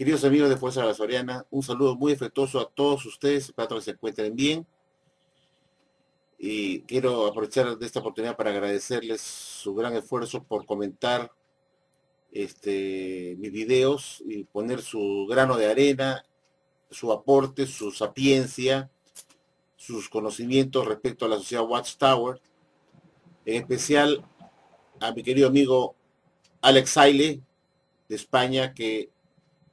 Queridos amigos de Fuerza La Soriana, un saludo muy afectuoso a todos ustedes, espero que se encuentren bien. Y quiero aprovechar de esta oportunidad para agradecerles su gran esfuerzo por comentar mis videos y poner su grano de arena, su aporte, su sapiencia, sus conocimientos respecto a la sociedad Watchtower. En especial a mi querido amigo Alex Saile de España, que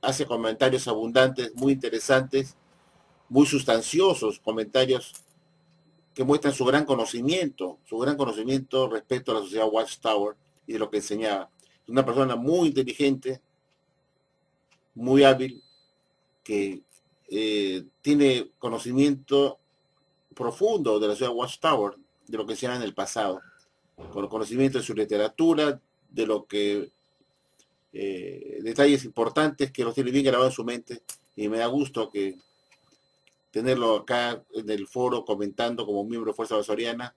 hace comentarios abundantes, muy interesantes, muy sustanciosos, comentarios que muestran su gran conocimiento respecto a la sociedad Watchtower y de lo que enseñaba. Es una persona muy inteligente, muy hábil, que tiene conocimiento profundo de la sociedad Watchtower, de lo que enseñaba en el pasado, con conocimiento de su literatura, de lo que detalles importantes que los tiene bien grabados en su mente, y me da gusto que tenerlo acá en el foro comentando como miembro de Fuerza Basoriana,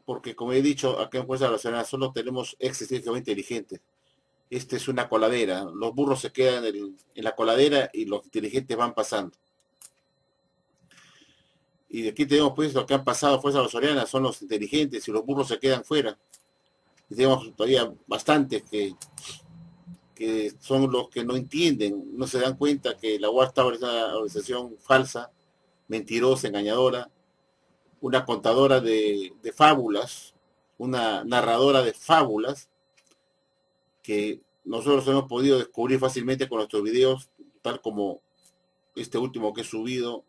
porque como he dicho, acá en Fuerza Basoriana solo tenemos excesivamente inteligentes. Esta es una coladera, los burros se quedan en la coladera y los inteligentes van pasando. Y de aquí tenemos pues lo que han pasado Fuerza Basoriana, son los inteligentes y los burros se quedan fuera. Y tenemos todavía bastantes que son los que no entienden, no se dan cuenta que la Watchtower es una organización falsa, mentirosa, engañadora, una contadora de fábulas, una narradora de fábulas que nosotros hemos podido descubrir fácilmente con nuestros videos, tal como este último que he subido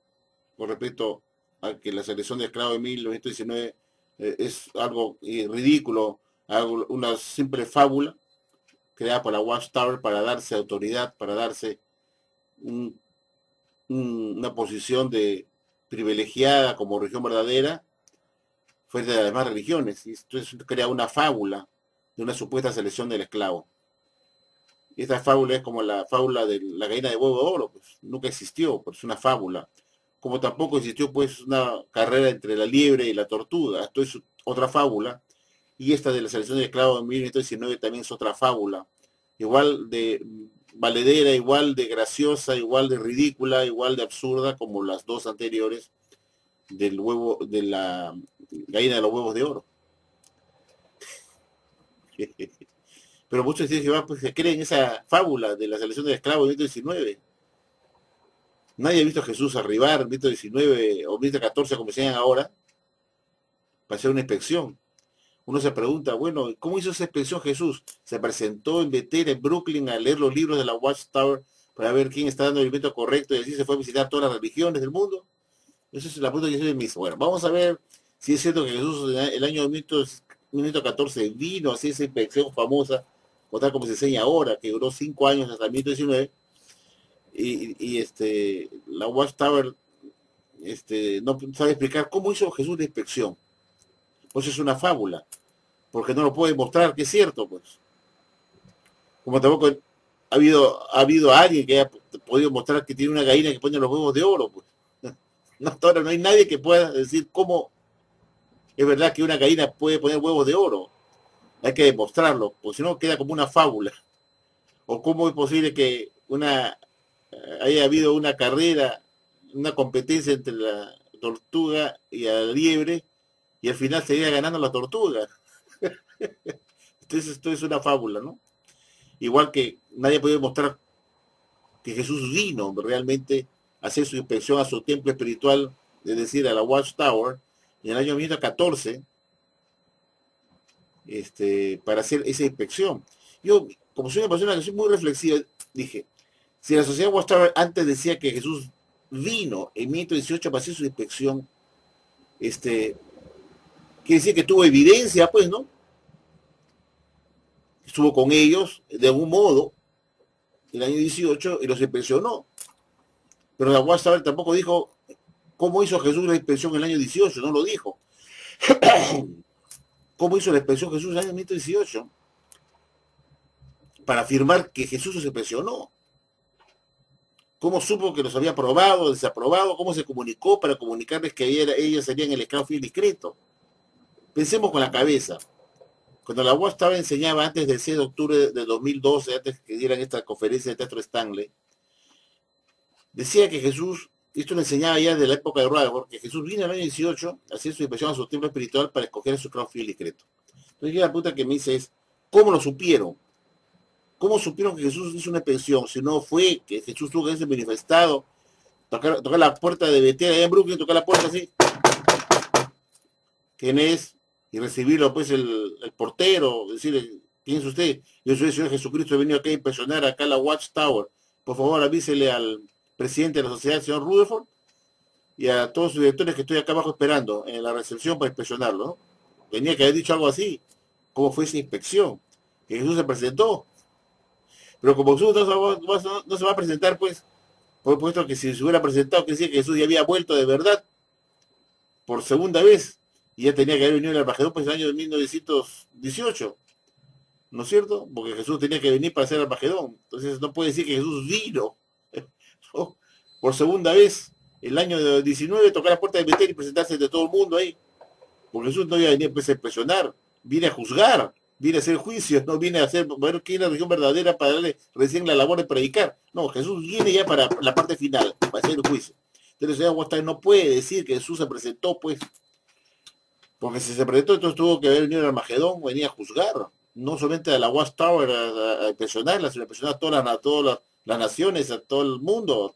con respecto a que la selección de esclavos de 1919 es algo ridículo, una simple fábula creada por la Watchtower para darse autoridad, para darse una posición de privilegiada como religión verdadera frente a las demás religiones. Y esto crea una fábula de una supuesta selección del esclavo. Y esta fábula es como la fábula de la gallina de huevo de oro, pues nunca existió, pues es una fábula. Como tampoco existió pues una carrera entre la liebre y la tortuga, esto es otra fábula. Y esta de la selección del esclavo de 1919 también es otra fábula. Igual de valedera, igual de graciosa, igual de ridícula, igual de absurda como las dos anteriores del huevo, de la gallina de los huevos de oro. Pero muchos de Jehová pues se creen esa fábula de la selección del esclavo de 1919. Nadie ha visto a Jesús arribar en 1919 o 1914 como decían ahora para hacer una inspección. Uno se pregunta, bueno, ¿cómo hizo esa inspección Jesús? Se presentó en Betel, en Brooklyn, a leer los libros de la Watchtower para ver quién está dando el alimento correcto y así se fue a visitar todas las religiones del mundo. Esa es la pregunta que yo me hizo. Bueno, vamos a ver si es cierto que Jesús en el año 1914 vino a hacer esa inspección famosa, o tal como se enseña ahora, que duró 5 años hasta 1919, la Watchtower no sabe explicar cómo hizo Jesús la inspección. Pues es una fábula, porque no lo puede mostrar que es cierto, pues. Como tampoco ha habido alguien que haya podido mostrar que tiene una gallina que pone los huevos de oro, pues. No, hasta ahora no hay nadie que pueda decir cómo es verdad que una gallina puede poner huevos de oro. Hay que demostrarlo, porque si no queda como una fábula. O cómo es posible que haya habido una carrera, una competencia entre la tortuga y la liebre, y al final seguía ganando la tortuga. Entonces esto es una fábula, ¿no? Igual que nadie puede demostrar que Jesús vino realmente a hacer su inspección a su templo espiritual, es decir, a la Watchtower, en el año 1914, para hacer esa inspección. Yo, como soy una persona que soy muy reflexiva, dije, si la sociedad Watchtower antes decía que Jesús vino en 1918 para hacer su inspección, quiere decir que tuvo evidencia, pues, ¿no? Estuvo con ellos de algún modo el año 18 y los inspeccionó. Pero la Watchtower tampoco dijo cómo hizo Jesús la inspección en el año 18, no lo dijo. ¿Cómo hizo la inspección Jesús en el año 1918? Para afirmar que Jesús los inspeccionó. ¿Cómo supo que los había aprobado, desaprobado? ¿Cómo se comunicó para comunicarles que ellos serían el esclavo fiel discreto? Pensemos con la cabeza. Cuando la Watchtower enseñaba antes del 6 de octubre de 2012, antes que dieran esta conferencia de Teatro Stanley, Decía que Jesús, esto lo enseñaba ya de la época de Rutherford, que Jesús vino en el año 18 a hacer su inspección a su templo espiritual para escoger a su esclavo fiel y discreto. Entonces yo la pregunta que me dice es, ¿cómo lo supieron? ¿Cómo supieron que Jesús hizo una inspección? Si no fue que Jesús tuvo que haberse manifestado, tocar la puerta de Betel allá en Brooklyn, tocar la puerta así, ¿quién es? Y recibirlo pues el portero, decirle, ¿quién es usted? Yo soy el Señor Jesucristo, he venido acá a impresionar acá la Watchtower. Por favor, avísele al presidente de la sociedad, el señor Rutherford, y a todos sus directores que estoy acá abajo esperando en la recepción para inspeccionarlo, ¿no? Tenía que haber dicho algo así. ¿Cómo fue esa inspección? Que Jesús se presentó. Pero como Jesús no se va a presentar, pues, por supuesto que si se hubiera presentado, que decía que Jesús ya había vuelto de verdad por segunda vez, y ya tenía que haber venido el Armagedón pues en el año de 1918, ¿no es cierto? Porque Jesús tenía que venir para hacer el Armagedón. Entonces no puede decir que Jesús vino por segunda vez el año de 19, tocar la puerta de Betel y presentarse de todo el mundo ahí. Porque Jesús no iba a venir pues, a impresionar, viene a juzgar, viene a hacer juicios, no viene a hacer, ver qué es la religión verdadera para darle recién la labor de predicar. No, Jesús viene ya para la parte final, para hacer el juicio. Entonces el señor no puede decir que Jesús se presentó, pues, porque si se presentó, entonces tuvo que haber venido al Armagedón, venía a juzgar, no solamente a la Watchtower a impresionarla, sino a impresionar a todas las naciones, a todo el mundo,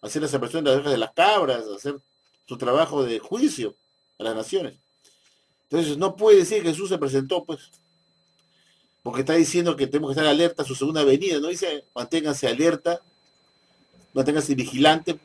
a hacer la separación de las ovejas de las cabras, a hacer su trabajo de juicio a las naciones. Entonces no puede decir que Jesús se presentó, pues, porque está diciendo que tenemos que estar alerta a su segunda venida, ¿no? Dice, manténganse alerta, manténganse vigilante,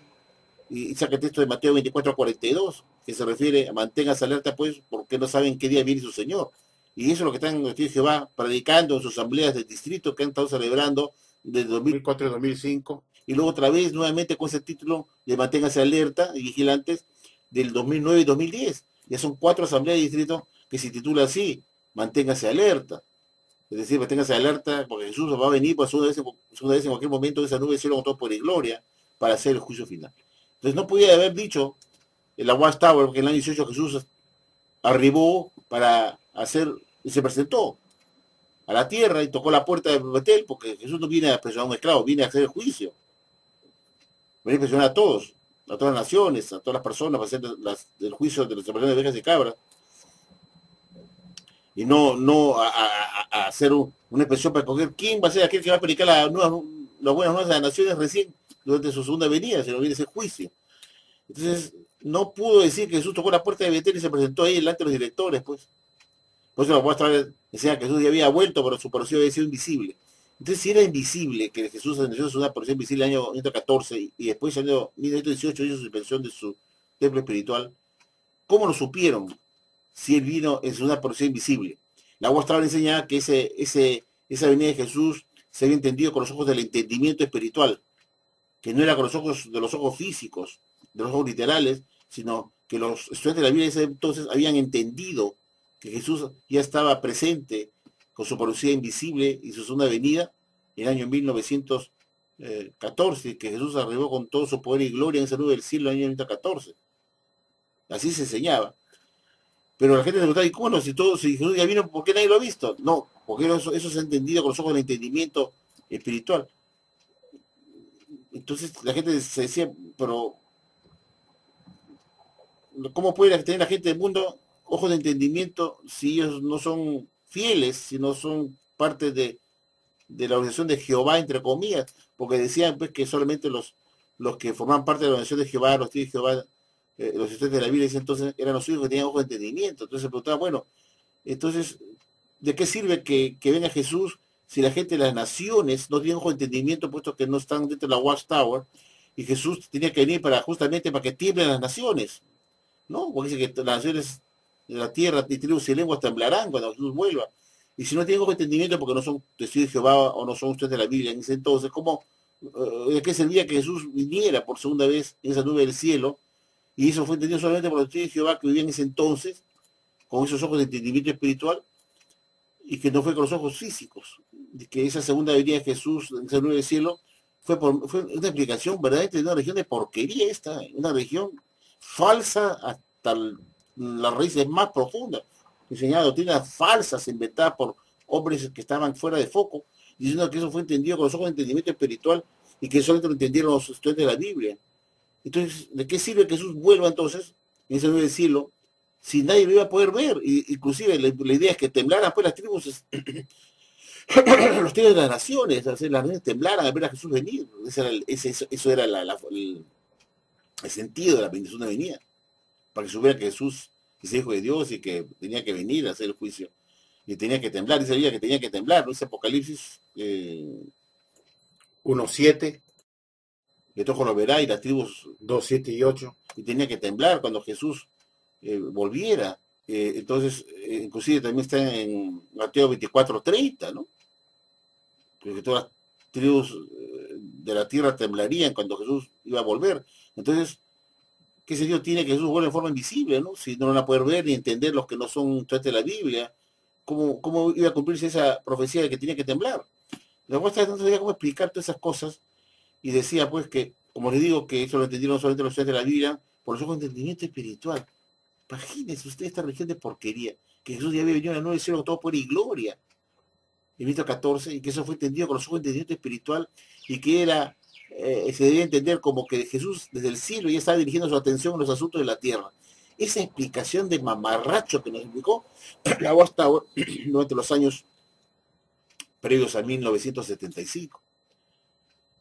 y saca el texto de Mateo 24:42, que se refiere a manténganse alerta, pues, porque no saben qué día viene su Señor. Y eso es lo que están los testigos de Jehová predicando en sus asambleas del distrito que han estado celebrando desde 2004 a 2005, y luego otra vez nuevamente con ese título de manténganse alerta y vigilantes del 2009 y 2010. Ya son 4 asambleas de distrito que se titula así, manténganse alerta. Es decir, manténganse alerta porque Jesús va a venir por segunda vez en cualquier momento de esa nube de cielo con todo por y gloria para hacer el juicio final. Entonces no podía haber dicho en la Watchtower, porque en el año 18 Jesús arribó para hacer, y se presentó a la tierra y tocó la puerta de Betel, porque Jesús no viene a presionar a un esclavo, viene a hacer el juicio. Viene a presionar a todas las naciones, a todas las personas, para hacer el juicio de las separaciones de ovejas y cabras. Y no a hacer una expresión para escoger quién va a ser aquel que va a predicar las buenas nuevas de las naciones recién durante su segunda venida, sino viene ese juicio. Entonces, no pudo decir que Jesús tocó la puerta de Betel y se presentó ahí delante de los directores, pues. Por eso la muestra decía que Jesús ya había vuelto, pero su porción había sido invisible. Entonces, si era invisible que Jesús anunció una porción invisible en el año 1914 y después en el año 1918 hizo su suspensión de su templo espiritual, ¿cómo lo supieron si él vino en una porción invisible? La muestra enseñaba que esa venida de Jesús se había entendido con los ojos del entendimiento espiritual, que no era con los ojos físicos, de los ojos literales, sino que los estudiantes de la Biblia de ese entonces habían entendido que Jesús ya estaba presente con su parucía invisible y su segunda venida en el año 1914, que Jesús arribó con todo su poder y gloria en esa nube del cielo en el año 1914. Así se enseñaba. Pero la gente se preguntaba, ¿y cómo no? Si Jesús ya vino, ¿por qué nadie lo ha visto? No, porque eso se ha entendido con los ojos del entendimiento espiritual. Entonces la gente se decía, pero ¿cómo puede tener la gente del mundo ojos de entendimiento si ellos no son fieles, si no son parte de la organización de Jehová, entre comillas? Porque decían pues que solamente los que forman parte de la organización de Jehová, los tíos de Jehová, los estudiantes de la Biblia, entonces eran los hijos que tenían ojos de entendimiento. Entonces se preguntaba, bueno, entonces, ¿de qué sirve que venga Jesús si la gente de las naciones no tiene ojos de entendimiento, puesto que no están dentro de la Watchtower? Y Jesús tenía que venir justamente para que tiemblen las naciones, ¿no? Porque dice que las naciones de la tierra, y tribus y lenguas temblarán cuando Jesús vuelva. Y si no tienen ojos de entendimiento porque no son testigos de Jehová o no son ustedes de la Biblia en ese entonces, ¿cómo, de qué servía que Jesús viniera por segunda vez en esa nube del cielo? Y eso fue entendido solamente por los testigos de Jehová que vivían en ese entonces, con esos ojos de entendimiento espiritual, y que no fue con los ojos físicos. De que esa segunda venida de Jesús en esa nube del cielo fue una explicación verdaderamente de una religión de porquería esta, una religión falsa hasta las raíces más profundas, enseñaba doctrinas falsas inventadas por hombres que estaban fuera de foco, diciendo que eso fue entendido con los ojos de entendimiento espiritual, y que solamente lo entendieron los estudiantes de la Biblia. Entonces, ¿de qué sirve que Jesús vuelva entonces en ese nuevo siglo si nadie lo iba a poder ver? Y, inclusive la idea es que temblaran pues las tribus, los tribus de las naciones, hacer las naciones temblaran al ver a Jesús venir. Eso era el sentido de la bendición de venida, para que supiera que Jesús es hijo de Dios y que tenía que venir a hacer el juicio. Y tenía que temblar, dice ella que tenía que temblar, ¿no? Ese Apocalipsis 1:7, de todo lo verá, y las tribus 2, 7 y 8, y tenía que temblar cuando Jesús volviera. Entonces, inclusive también está en Mateo 24:30, ¿no? Porque todas las tribus de la tierra temblarían cuando Jesús iba a volver. Entonces, ¿qué sentido tiene que Jesús vuelva en forma invisible, ¿no? Si no van a poder ver ni entender los que no son estudiantes de la Biblia. ¿Cómo iba a cumplirse esa profecía de que tenía que temblar? La cuesta no sabía cómo explicar todas esas cosas, y decía pues que, como les digo, que eso lo entendieron solamente los estudiantes de la Biblia por los ojos de entendimiento espiritual. Imagínense usted esta religión de porquería, que Jesús ya había venido en la nueva cielo con todo poder y gloria, en 14, y que eso fue entendido con los ojos de entendimiento espiritual, y que se debía entender como que Jesús desde el cielo ya estaba dirigiendo su atención a los asuntos de la tierra. Esa explicación de mamarracho que nos explicó la Watchtower durante los años previos a 1975.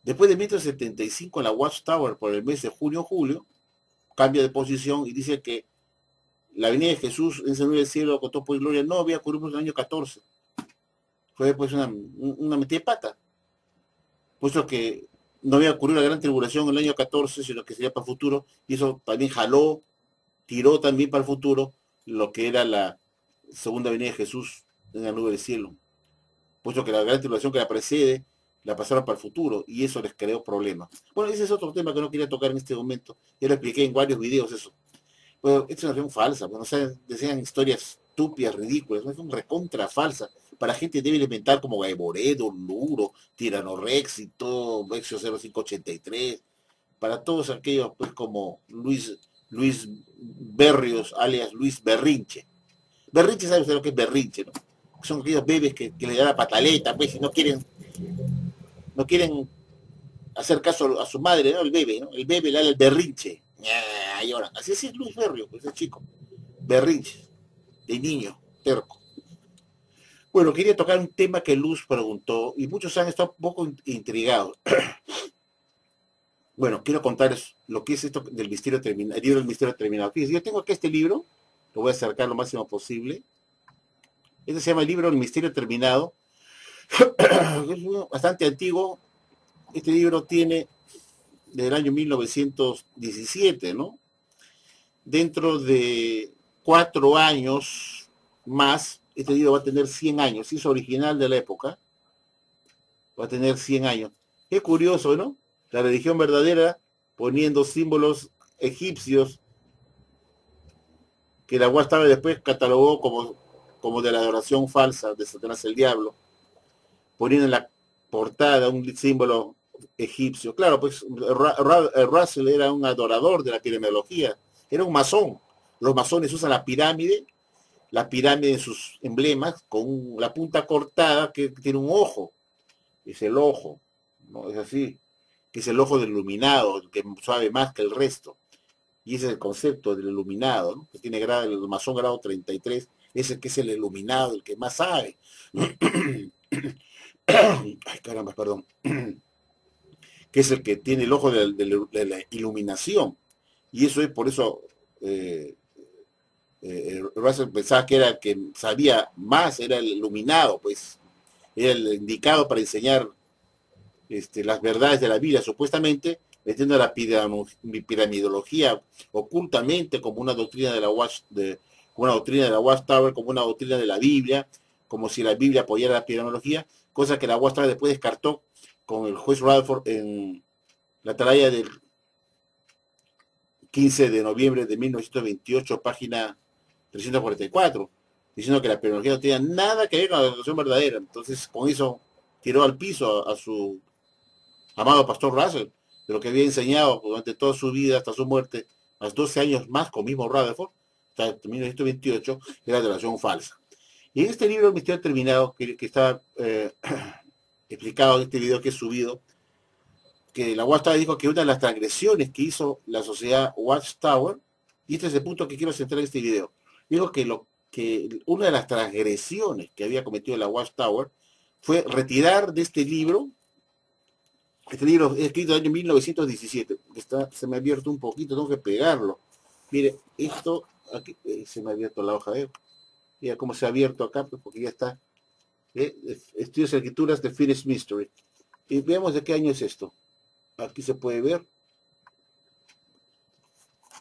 Después de 1975, la Watchtower, por el mes de junio-julio, cambia de posición y dice que la venida de Jesús en ese nuevo cielo con todo poder y gloria no había ocurrido en el año 14. Fue pues una metida de pata, puesto que no había ocurrido la gran tribulación en el año 14, sino que sería para el futuro, y eso también tiró también para el futuro lo que era la segunda venida de Jesús en la nube del cielo, puesto que la gran tribulación que la precede la pasaron para el futuro, y eso les creó problemas. Bueno, ese es otro tema que no quería tocar en este momento, ya lo expliqué en varios videos eso. Bueno, es una religión falsa, bueno, o sea, decían historias estúpidas, ridículas, ¿no? Es una recontra falsa, para gente débil mental como Gaiboredo, Luro, Tiranorex y todo, Vexio 0583, para todos aquellos pues como Luis Berrios, alias Luis Berrinche. Berrinche, ¿sabe usted lo que es berrinche, no? Son aquellos bebés que le dan la pataleta, pues, y no quieren hacer caso a su madre, ¿no? El bebé, ¿no? El bebé le da el berrinche. Y ahora, así es Luis Berrio, pues, ese chico. Berrinche, de niño, terco. Bueno, quería tocar un tema que Luz preguntó, y muchos han estado un poco intrigados. Bueno, quiero contarles lo que es esto del misterio terminado, el libro del misterio terminado. Fíjense, yo tengo aquí este libro, lo voy a acercar lo máximo posible. Este se llama el libro del misterio terminado. Es bastante antiguo. Este libro tiene del año 1917, ¿no? Dentro de 4 años más, este libro va a tener 100 años. Si es original de la época, va a tener 100 años. Es curioso, ¿no? La religión verdadera poniendo símbolos egipcios que la Watchtower después catalogó como de la adoración falsa de Satanás el diablo, poniendo en la portada un símbolo egipcio. Claro, pues Russell era un adorador de la piramidología, era un masón. Los masones usan la pirámide en sus emblemas con la punta cortada que tiene un ojo. Es el ojo, ¿no? Es así, que es el ojo del iluminado, el que sabe más que el resto. Y ese es el concepto del iluminado, ¿no? Que tiene el masón grado 33, ese que es el iluminado, el que más sabe. Ay, caramba, perdón. Que es el que tiene el ojo de la iluminación. Y eso es por eso Russell pensaba que era el que sabía más, era el iluminado, pues era el indicado para enseñar las verdades de la vida, supuestamente metiendo la piramidología ocultamente como una doctrina de la Watchtower, como una doctrina de la Biblia, como si la Biblia apoyara la piramidología, cosa que la Watchtower después descartó con el juez Rutherford en la atalaya del 15 de noviembre de 1928, página 344, diciendo que la piramidología no tenía nada que ver con la religión verdadera. Entonces, con eso tiró al piso a su amado pastor Russell, de lo que había enseñado durante toda su vida hasta su muerte, más 12 años más con mismo Rutherford, hasta 1928, era de oración falsa. Y en este libro, El misterio terminado, que está explicado en este video que he subido, que la Watchtower dijo que una de las transgresiones que hizo la sociedad Watchtower, y este es el punto que quiero centrar en este video, dijo que una de las transgresiones que había cometido la Watchtower fue retirar de este libro es escrito en el año 1917, se me ha abierto un poquito, tengo que pegarlo. Mire, esto, aquí, se me ha abierto la hoja, mira cómo se ha abierto acá, pues, porque ya está. Estudios y escrituras de Finnish Mystery. Y veamos de qué año es esto. Aquí se puede ver.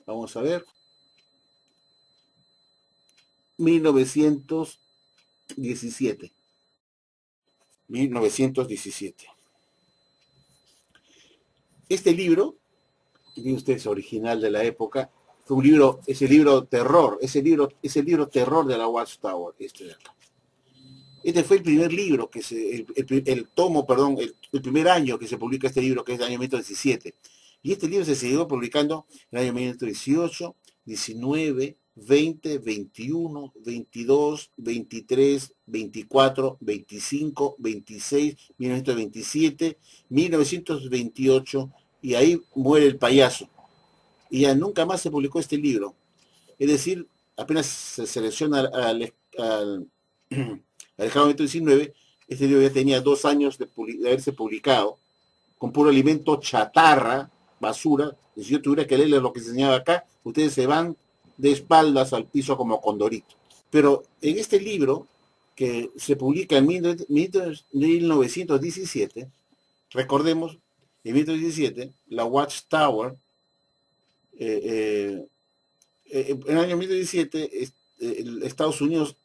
Vamos a ver. 1917. 1917. Este libro, miren ustedes, original de la época, fue un libro, ese libro terror de la Watchtower, este de acá. Este fue el primer libro el tomo, perdón, el primer año que se publica este libro, que es el año 1917. Y este libro se siguió publicando en el año 1918, 19, 20, 21, 22, 23, 24, 25, 26, 1927, 1928, y ahí muere el payaso. Y ya nunca más se publicó este libro. Es decir, apenas se selecciona al 1919, este libro ya tenía 2 años de haberse publicado, con puro alimento chatarra, basura. Y si yo tuviera que leerles lo que se enseñaba acá, ustedes se van de espaldas al piso como condorito. Pero en este libro, que se publica en 1917, recordemos, en 1917, la Watchtower, en el año 1917, Estados Unidos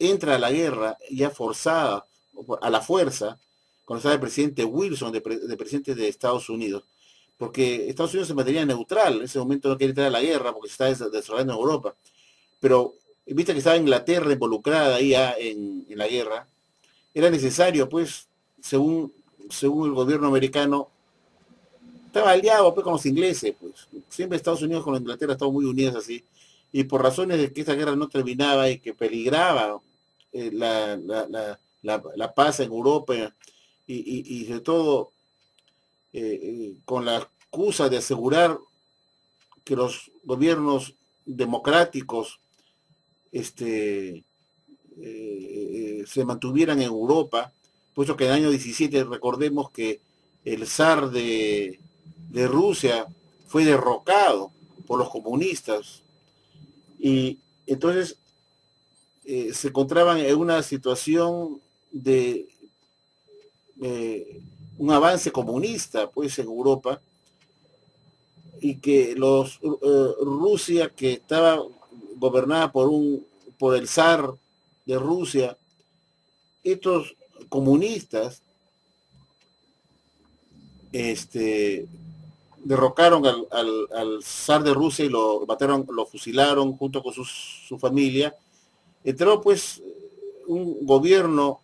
entra a la guerra ya forzada, a la fuerza, cuando estaba el presidente Wilson, de presidente de Estados Unidos, porque Estados Unidos se mantenía neutral, en ese momento no quería entrar a la guerra porque se estaba desarrollando en Europa, pero viste que estaba Inglaterra involucrada ahí ya en la guerra, era necesario, pues, según el gobierno americano, estaba aliado pues, con los ingleses, pues, siempre Estados Unidos con Inglaterra estaban muy unidos así, y por razones de que esta guerra no terminaba y que peligraba la paz en Europa y sobre todo con la excusa de asegurar que los gobiernos democráticos se mantuvieran en Europa, puesto que en el año 17 recordemos que el zar de Rusia fue derrocado por los comunistas y entonces se encontraban en una situación de un avance comunista pues en Europa y que Rusia, que estaba gobernada por el zar de Rusia, estos comunistas derrocaron al zar de Rusia y lo mataron, lo fusilaron junto con su familia. Entró pues un gobierno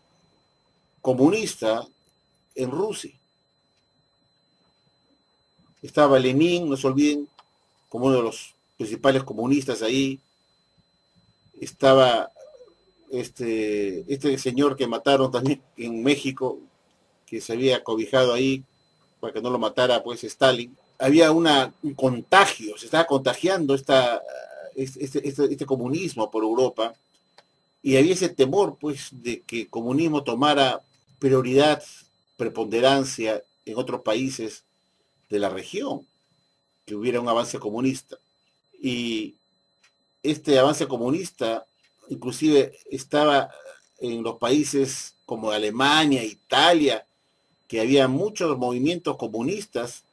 comunista en Rusia. Estaba Lenin, no se olviden, como uno de los principales comunistas ahí. Estaba este señor que mataron también en México, que se había cobijado ahí para que no lo matara pues Stalin. Había un contagio, se estaba contagiando este comunismo por Europa, y había ese temor pues de que el comunismo tomara prioridad, preponderancia en otros países de la región, que hubiera un avance comunista. Y este avance comunista inclusive estaba en los países como Alemania, Italia, que había muchos movimientos comunistas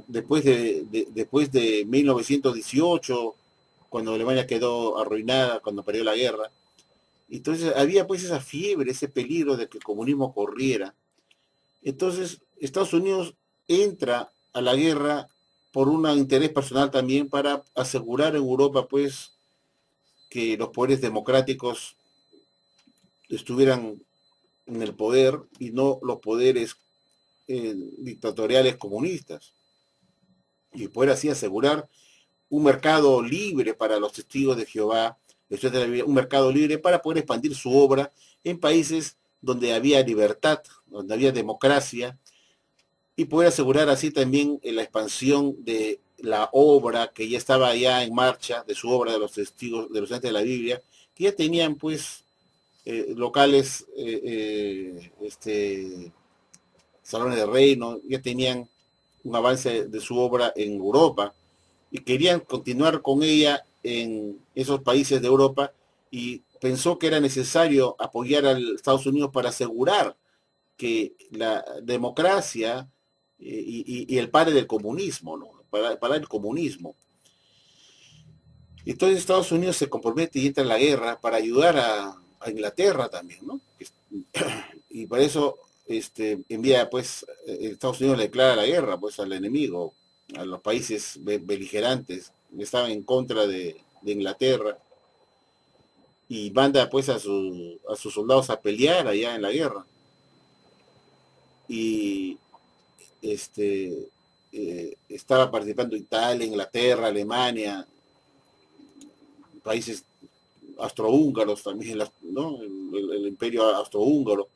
después de 1918, cuando Alemania quedó arruinada, cuando perdió la guerra. Entonces había pues esa fiebre, ese peligro de que el comunismo corriera. Entonces Estados Unidos entra a la guerra por un interés personal también para asegurar en Europa pues que los poderes democráticos estuvieran en el poder y no los poderes dictatoriales comunistas, y poder así asegurar un mercado libre para los testigos de Jehová, un mercado libre para poder expandir su obra en países donde había libertad, donde había democracia, y poder asegurar así también la expansión de la obra que ya estaba ya en marcha, de su obra de los testigos, de los estudiantes de la Biblia, que ya tenían pues locales, salones de reino, ya tenían un avance de su obra en Europa y querían continuar con ella en esos países de Europa y pensó que era necesario apoyar a Estados Unidos para asegurar que la democracia y el padre del comunismo, ¿no? Para el comunismo. Entonces Estados Unidos se compromete y entra en la guerra para ayudar a Inglaterra también, ¿no? Y para eso envía, pues, Estados Unidos le declara la guerra, pues, al enemigo, a los países beligerantes, que estaban en contra de Inglaterra, y manda, pues, a sus soldados a pelear allá en la guerra. Y estaba participando Italia, Inglaterra, Alemania, países austrohúngaros también, ¿no? El imperio austrohúngaro,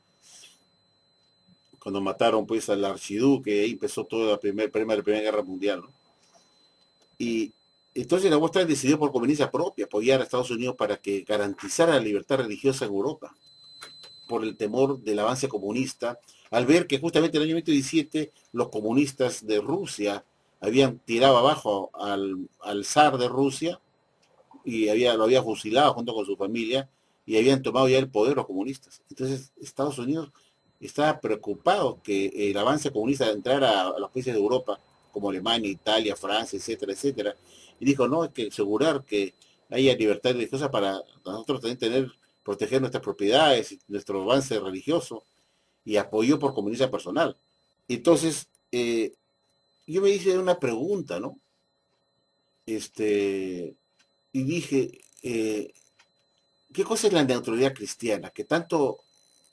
cuando mataron pues al archiduque, ahí empezó toda la primera guerra mundial, ¿no? Y entonces la Austria decidió por conveniencia propia apoyar a Estados Unidos para que garantizara la libertad religiosa en Europa, por el temor del avance comunista, al ver que justamente en el año 27 los comunistas de Rusia habían tirado abajo al zar de Rusia y lo había fusilado junto con su familia y habían tomado ya el poder los comunistas. Entonces Estados Unidos estaba preocupado que el avance comunista entrara a los países de Europa, como Alemania, Italia, Francia, etcétera, etcétera, y dijo, no, hay que asegurar que haya libertad religiosa para nosotros también proteger nuestras propiedades, nuestro avance religioso, y apoyó por conveniencia personal. Entonces, yo me hice una pregunta, ¿no? Y dije, ¿qué cosa es la neutralidad cristiana que tanto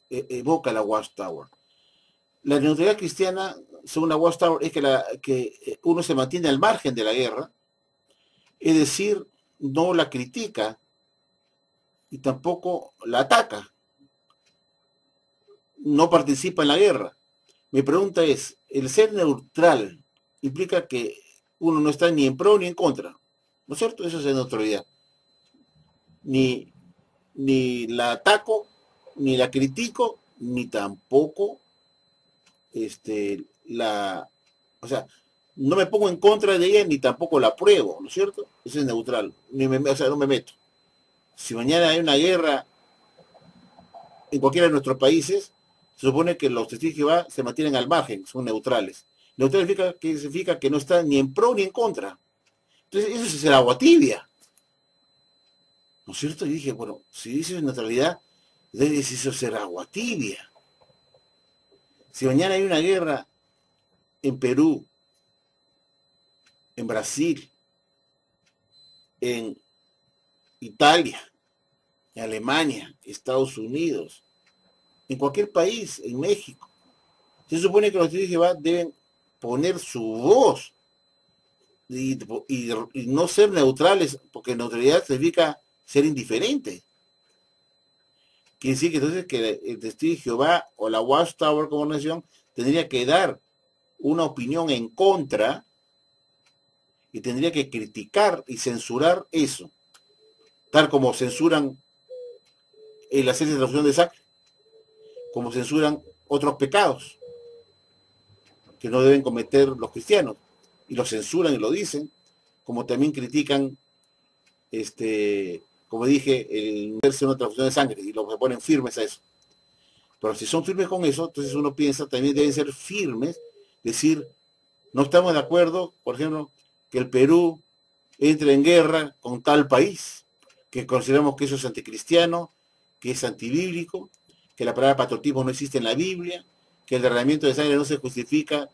evoca la Watchtower? La neutralidad cristiana, según la Watchtower, es que uno se mantiene al margen de la guerra, es decir, no la critica y tampoco la ataca, no participa en la guerra. Mi pregunta es, ¿el ser neutral implica que uno no está ni en pro ni en contra? ¿No es cierto? Eso es neutralidad. Ni, ni la ataco, ni la critico, ni tampoco o sea, no me pongo en contra de ella, ni tampoco la apruebo, ¿no es cierto? Eso es neutral, o sea, no me meto. Si mañana hay una guerra en cualquiera de nuestros países, se supone que los testigos de Jehová se mantienen al margen, son neutrales. Neutral significa que no están ni en pro ni en contra. Entonces, eso es el agua tibia. ¿No es cierto? Y dije, bueno, si dices neutralidad, debe eso ser agua tibia. Si mañana hay una guerra en Perú, en Brasil, en Italia, en Alemania, Estados Unidos, en cualquier país, en México, se supone que los testigos de Jehová deben poner su voz y no ser neutrales, porque neutralidad significa ser indiferente. Quiere decir que entonces que el testigo de Jehová o la Watchtower como nación tendría que dar una opinión en contra y tendría que criticar y censurar eso, tal como censuran el hacer transfusión de sangre, como censuran otros pecados que no deben cometer los cristianos, y lo censuran y lo dicen, como también critican, como dije, el hacerse una transfusión de sangre, y lo ponen firmes a eso. Pero si son firmes con eso, entonces uno piensa, también deben ser firmes, decir, no estamos de acuerdo, por ejemplo, que el Perú entre en guerra con tal país, que consideramos que eso es anticristiano, que es antibíblico, que la palabra patriotismo no existe en la Biblia, que el derramamiento de sangre no se justifica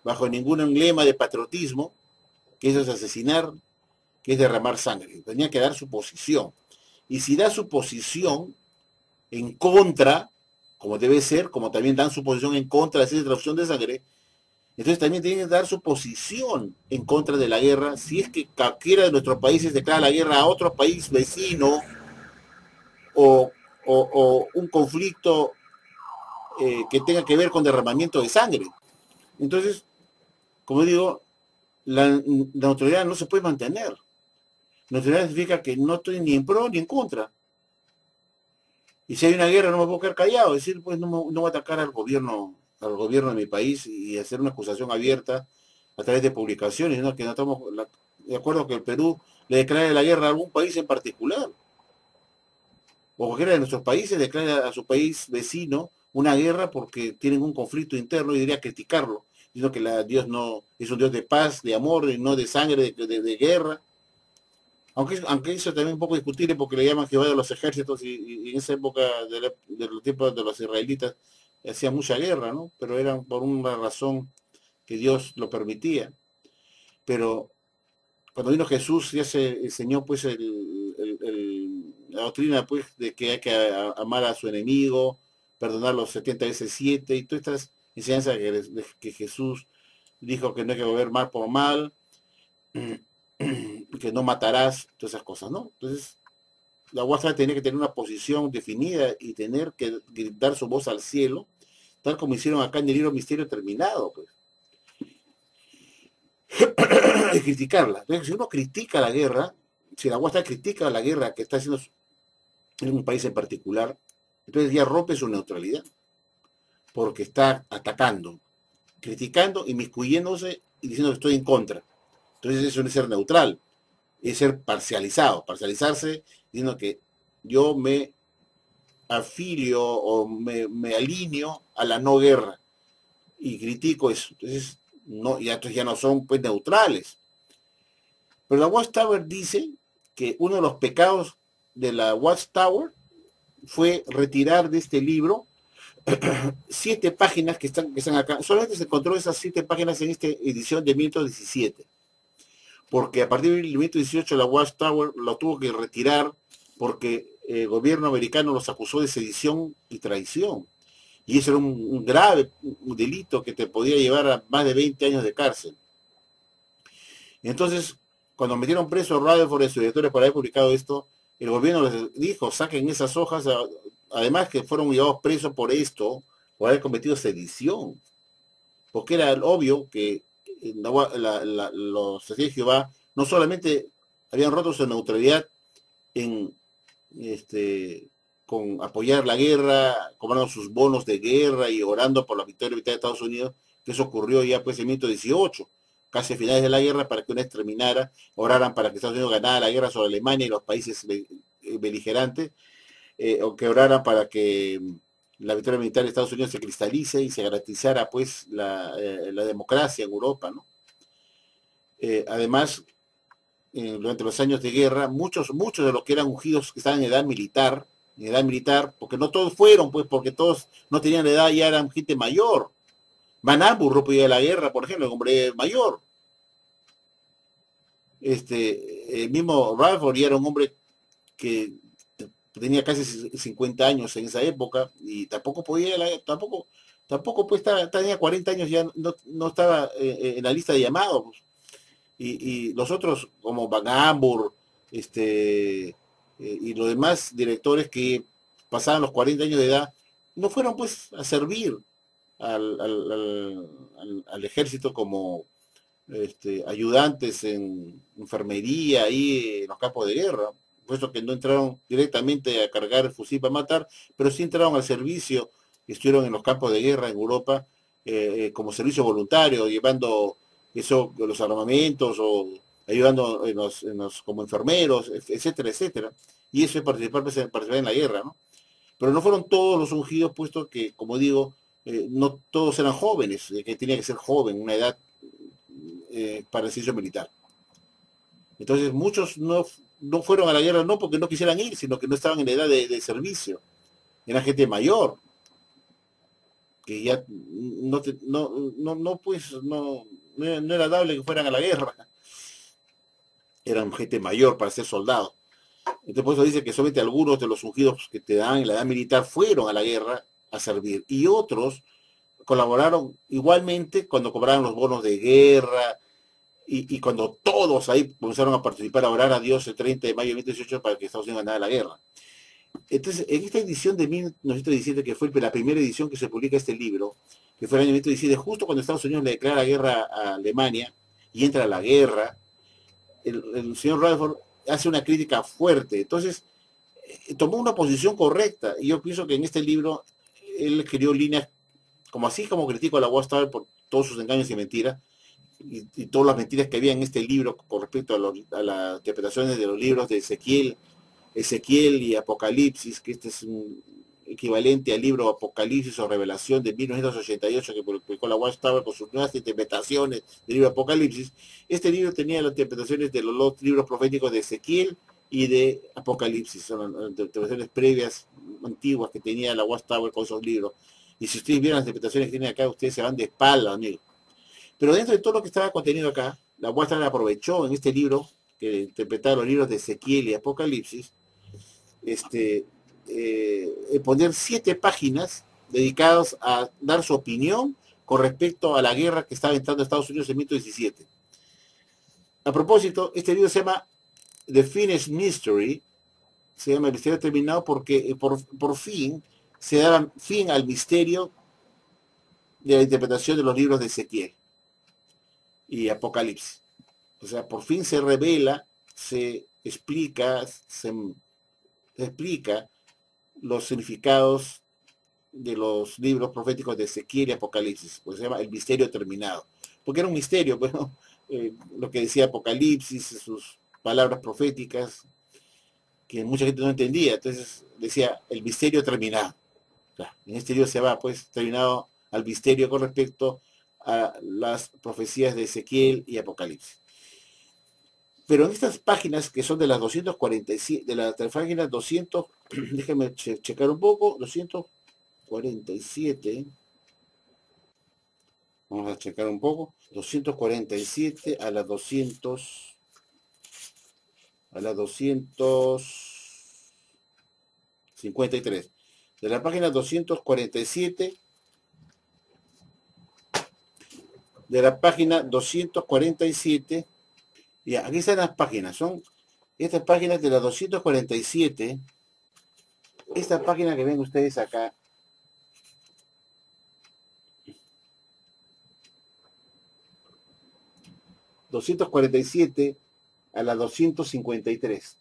bajo ningún emblema de patriotismo, que eso es asesinar, que es derramar sangre. Tenía que dar su posición. Y si da su posición en contra, como debe ser, como también dan su posición en contra de esa transfusión de sangre, entonces también tienen que dar su posición en contra de la guerra, si es que cualquiera de nuestros países declara la guerra a otro país vecino o, o un conflicto que tenga que ver con derramamiento de sangre. Entonces, como digo, la neutralidad no se puede mantener. Neutralidad significa que no estoy ni en pro ni en contra. Y si hay una guerra no me puedo quedar callado, decir, pues no voy a atacar al gobierno de mi país y hacer una acusación abierta a través de publicaciones, ¿no? Que no estamos de acuerdo que el Perú le declare la guerra a algún país en particular. O cualquiera de nuestros países declara a su país vecino una guerra porque tienen un conflicto interno y diría criticarlo, diciendo que Dios no es un Dios de paz, de amor, y no de sangre, de guerra. Aunque eso también es un poco discutible porque le llaman Jehová de los ejércitos y en esa época de los tiempos de los israelitas hacía mucha guerra, ¿no? Pero era por una razón que Dios lo permitía. Pero cuando vino Jesús ya se enseñó pues la doctrina pues de que hay que amar a su enemigo, perdonar los 70 veces 7 y todas estas enseñanzas que Jesús dijo que no hay que volver mal por mal, que no matarás, todas esas cosas, ¿no? Entonces, la UASA tenía que tener una posición definida y tener que gritar su voz al cielo, tal como hicieron acá en el libro Misterio Terminado, pues. Y criticarla. Entonces, si uno critica la guerra, si la UASA critica la guerra que está haciendo en un país en particular, entonces ya rompe su neutralidad, porque está atacando, criticando, inmiscuyéndose y diciendo que estoy en contra. Entonces eso no es ser neutral, es ser parcializado, parcializarse diciendo que yo me afilio o me alineo a la no guerra y critico eso. Entonces ya no son pues neutrales. Pero la Watchtower dice que uno de los pecados de la Watchtower fue retirar de este libro 7 páginas que están acá. Solamente se encontró esas 7 páginas en esta edición de 1917. Porque a partir del 1918 la Watchtower lo tuvo que retirar porque el gobierno americano los acusó de sedición y traición. Y eso era un grave delito que te podía llevar a más de 20 años de cárcel. Entonces, cuando metieron preso a Rutherford y sus directores por haber publicado esto, el gobierno les dijo, saquen esas hojas, además que fueron llevados presos por esto, por haber cometido sedición. Porque era obvio que los testigos de Jehová no solamente habían roto su neutralidad en con apoyar la guerra, cobrando sus bonos de guerra y orando por la victoria de Estados Unidos, que eso ocurrió ya pues en 1918, casi a finales de la guerra, para que una vez terminara, oraran para que Estados Unidos ganara la guerra sobre Alemania y los países beligerantes, o que oraran para que la victoria militar de Estados Unidos se cristalice y se garantizara pues la democracia en Europa, ¿no? Además, durante los años de guerra, muchos de los que eran ungidos que estaban en edad militar, porque no todos fueron, pues, porque todos no tenían edad, ya eran gente mayor. Van Ambur no podía ir a la guerra, por ejemplo, el hombre mayor. El mismo Rutherford ya era un hombre que tenía casi 50 años en esa época y tampoco podía, tampoco pues tenía 40 años, ya no estaba en la lista de llamados. Pues. Y los otros, como Van Ambur, y los demás directores que pasaban los 40 años de edad, no fueron pues a servir al ejército como ayudantes en enfermería y en los campos de guerra, puesto que no entraron directamente a cargar el fusil para matar, pero sí entraron al servicio, estuvieron en los campos de guerra en Europa como servicio voluntario, llevando los armamentos o ayudando como enfermeros, etcétera, etcétera. Y eso es participar en la guerra, ¿no? Pero no fueron todos los ungidos, puesto que, como digo, no todos eran jóvenes, que tenía que ser joven, una edad para el servicio militar. Entonces muchos no fueron a la guerra no porque no quisieran ir, sino que no estaban en la edad de servicio. Era gente mayor, que ya no era dable que fueran a la guerra. Eran gente mayor para ser soldados. Entonces por eso dice que solamente algunos de los ungidos que te dan en la edad militar fueron a la guerra a servir. Y otros colaboraron igualmente cuando cobraron los bonos de guerra y cuando todos ahí comenzaron a participar, a orar a Dios el 30 de mayo de 2018 para que Estados Unidos ganara la guerra. Entonces, en esta edición de 1917, que fue la primera edición que se publica este libro, que fue el año 1917, justo cuando Estados Unidos le declara guerra a Alemania y entra a la guerra, el señor Rutherford hace una crítica fuerte. Entonces, tomó una posición correcta. Y yo pienso que en este libro él escribió líneas, como así como critico a la Watchtower por todos sus engaños y mentiras, y todas las mentiras que había en este libro con respecto a las interpretaciones de los libros de Ezequiel y Apocalipsis, que este es un equivalente al libro Apocalipsis o Revelación de 1988 que publicó la Watchtower con sus nuevas interpretaciones del libro Apocalipsis. Este libro tenía las interpretaciones de los dos libros proféticos de Ezequiel y de Apocalipsis, son las interpretaciones previas, antiguas que tenía la Watchtower con esos libros. Y si ustedes vieron las interpretaciones que tienen acá, ustedes se van de espalda, amigo. Pero dentro de todo lo que estaba contenido acá, la Watchtower aprovechó en este libro, que interpretaba los libros de Ezequiel y Apocalipsis, poner 7 páginas dedicadas a dar su opinión con respecto a la guerra que estaba entrando a Estados Unidos en 1917. A propósito, este libro se llama The Finished Mystery, se llama El Misterio Terminado porque por fin se daba fin al misterio de la interpretación de los libros de Ezequiel y Apocalipsis. O sea, por fin se revela, se explica los significados de los libros proféticos de Ezequiel y Apocalipsis, pues se llama El Misterio Terminado, porque era un misterio, bueno, lo que decía Apocalipsis, sus palabras proféticas, que mucha gente no entendía, entonces decía el misterio terminado. Claro, en este libro se va pues terminado al misterio con respecto a las profecías de Ezequiel y Apocalipsis. Pero en estas páginas que son de las 247, de las páginas 200, déjenme checar un poco, 247, vamos a checar un poco, 247 a las 253. De la página 247, de la página 247, y aquí están las páginas, son estas páginas de la 247, esta página que ven ustedes acá, ...247 a la 253...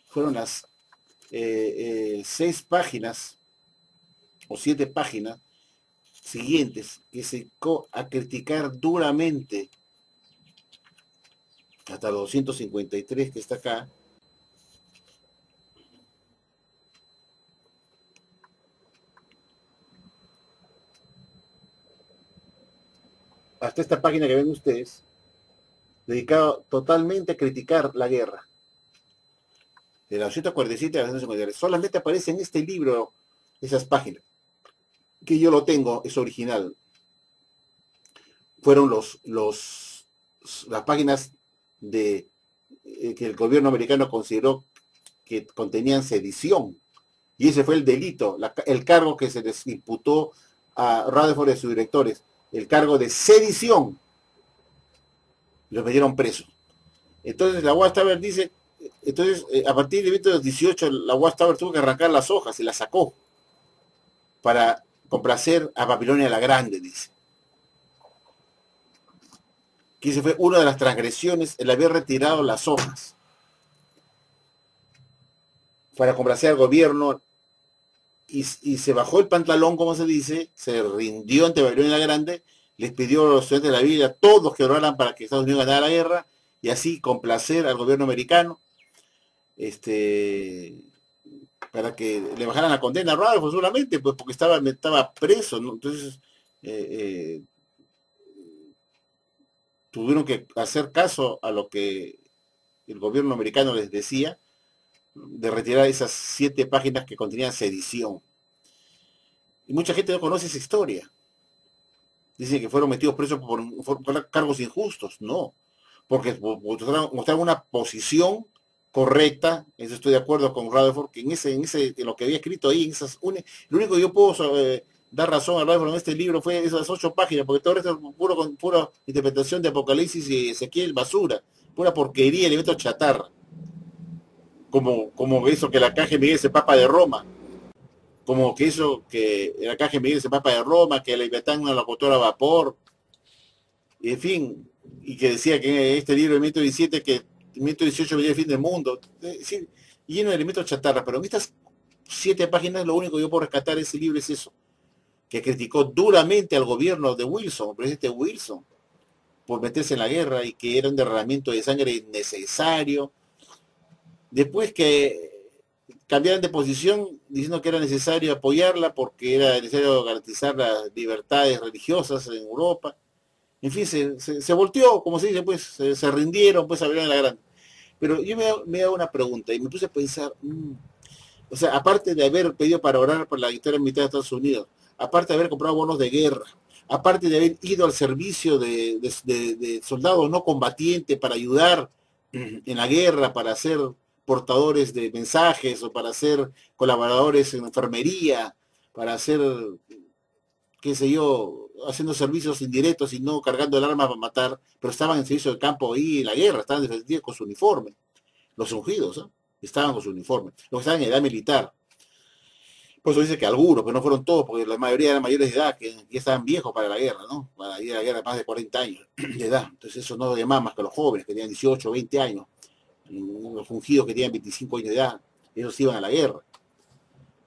fueron las 6 páginas o 7 páginas siguientes que se a criticar duramente hasta 253 que está acá, hasta esta página que ven ustedes, dedicado totalmente a criticar la guerra. De la 247 a la 253. Solamente aparece en este libro esas páginas, que yo lo tengo, es original. Fueron las páginas de que el gobierno americano consideró que contenían sedición. Y ese fue el delito, el cargo que se les imputó a Rutherford y a sus directores, el cargo de sedición. Los metieron presos. Entonces la Watchtower dice, entonces a partir de 1918 la Watchtower tuvo que arrancar las hojas y las sacó para complacer a Babilonia la Grande, dice. Que esa fue una de las transgresiones, el haber retirado las hojas para complacer al gobierno, y se bajó el pantalón, como se dice, se rindió ante Babilonia la Grande, les pidió a los estudiantes de la Biblia, todos que oraran para que Estados Unidos ganara la guerra, y así complacer al gobierno americano, para que le bajaran la condena a Rutherford solamente, pues porque estaba preso, ¿no? Entonces tuvieron que hacer caso a lo que el gobierno americano les decía, de retirar esas 7 páginas que contenían sedición. Y mucha gente no conoce esa historia. Dicen que fueron metidos presos por cargos injustos. No, porque mostraron una posición correcta. Eso estoy de acuerdo con Rutherford, que en lo que había escrito ahí, lo único que yo puedo dar razón a Rutherford en este libro fue esas 8 páginas, porque todo esto es pura interpretación de Apocalipsis y Ezequiel, basura, pura porquería, elementos chatarra. como eso que la caja Miguel se papa de Roma, como que eso que la caja Miguel se papa de Roma, que la Leviatán una locomotora a vapor, y en fin, y que decía que este libro de 117 que 118 venía el fin del mundo, es decir, lleno de elementos chatarra, pero en estas 7 páginas lo único que yo puedo rescatar de ese libro es eso, que criticó duramente al gobierno de Wilson, el presidente Wilson, por meterse en la guerra y que era un derramamiento de sangre innecesario. Después que cambiaran de posición diciendo que era necesario apoyarla porque era necesario garantizar las libertades religiosas en Europa. En fin, se volteó, como se dice, pues se rindieron, pues abrieron la gran. Pero yo me hago una pregunta y me puse a pensar, o sea, aparte de haber pedido para orar por la victoria militar de Estados Unidos, aparte de haber comprado bonos de guerra, aparte de haber ido al servicio de soldados no combatientes para ayudar en la guerra, para ser portadores de mensajes o para ser colaboradores en enfermería, para hacer, qué sé yo, haciendo servicios indirectos y no cargando el arma para matar, pero estaban en servicio de campo ahí en la guerra, estaban defendidos con su uniforme, los ungidos, ¿eh? Estaban con su uniforme, los que estaban en edad militar. Por eso dice que algunos, pero no fueron todos, porque la mayoría eran mayores de edad, que ya estaban viejos para la guerra, ¿no? Para ir a la guerra más de 40 años de edad. Entonces eso no lo llamaban más que los jóvenes, que tenían 18, 20 años. Los ungidos que tenían 25 años de edad, ellos iban a la guerra.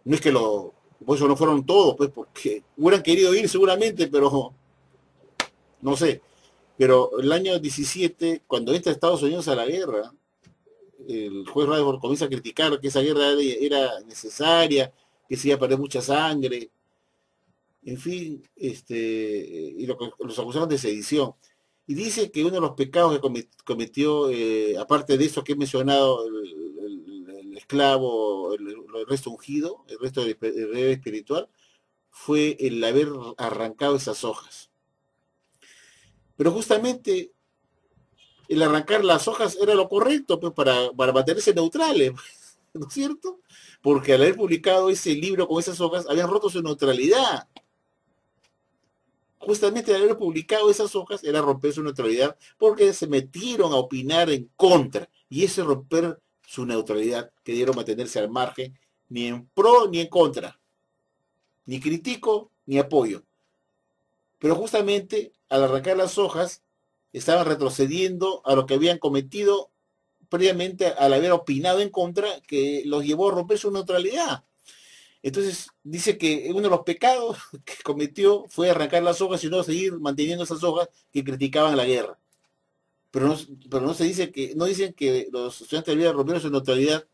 No es que por eso no fueron todos, pues, porque hubieran querido ir seguramente, pero no sé. Pero el año 17, cuando entra Estados Unidos a la guerra, el juez Rutherford comienza a criticar que esa guerra era necesaria, que se iba a perder mucha sangre, en fin, y los acusaron de sedición. Y dice que uno de los pecados que cometió, aparte de eso que he mencionado, el esclavo, el resto ungido, el resto del espiritual, fue el haber arrancado esas hojas. Pero justamente el arrancar las hojas era lo correcto, pues, para mantenerse neutrales, ¿no es cierto? Porque al haber publicado ese libro con esas hojas, habían roto su neutralidad. Justamente al haber publicado esas hojas era romper su neutralidad porque se metieron a opinar en contra. Y ese romper su neutralidad, que dieron mantenerse al margen, ni en pro ni en contra. Ni critico ni apoyo. Pero justamente al arrancar las hojas, estaban retrocediendo a lo que habían cometido previamente al haber opinado en contra, que los llevó a romper su neutralidad. Entonces dice que uno de los pecados que cometió fue arrancar las hojas y no seguir manteniendo esas hojas que criticaban la guerra. Pero no se dice que, no dicen que los estudiantes de vida rompieron su neutralidad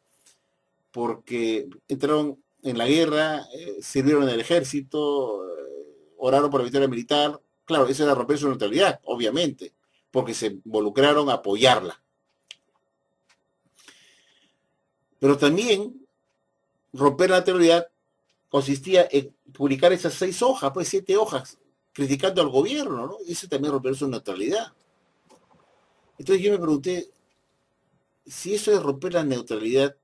porque entraron en la guerra, sirvieron en el ejército, oraron por la victoria militar. Claro, eso era romper su neutralidad, obviamente, porque se involucraron a apoyarla. Pero también romper la neutralidad consistía en publicar esas 6 hojas, pues 7 hojas, criticando al gobierno, ¿no? Eso también romper su neutralidad. Entonces yo me pregunté, si eso es romper la neutralidad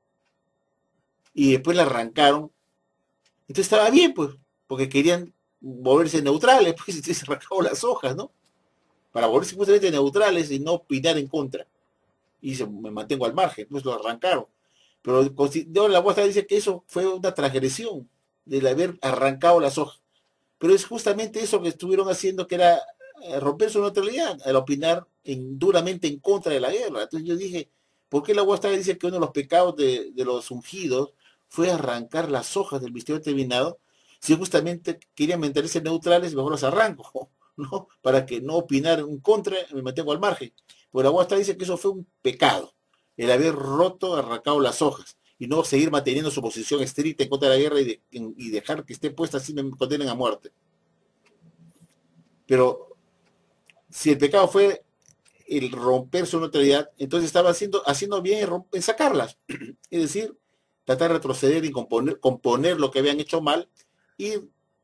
y después la arrancaron, entonces estaba bien, pues, porque querían volverse neutrales, pues, y se arrancaron las hojas, ¿no? Para volverse justamente neutrales y no opinar en contra. Y me mantengo al margen, pues lo arrancaron. Pero la muestra dice que eso fue una transgresión del haber arrancado las hojas. Pero es justamente eso que estuvieron haciendo, que era romper su neutralidad, al opinar duramente en contra de la guerra. Entonces yo dije, ¿por qué la muestra dice que uno de los pecados de los ungidos fue arrancar las hojas del misterio terminado? Si justamente querían mantenerse neutrales, mejor los arranco, ¿no? Para que no opinar en contra, me mantengo al margen. Pues la muestra dice que eso fue un pecado, el haber arrancado las hojas y no seguir manteniendo su posición estricta en contra de la guerra y dejar que esté puesta así me condenen a muerte. Pero si el pecado fue el romper su neutralidad, entonces estaba haciendo bien en sacarlas. Es decir, tratar de retroceder y componer lo que habían hecho mal y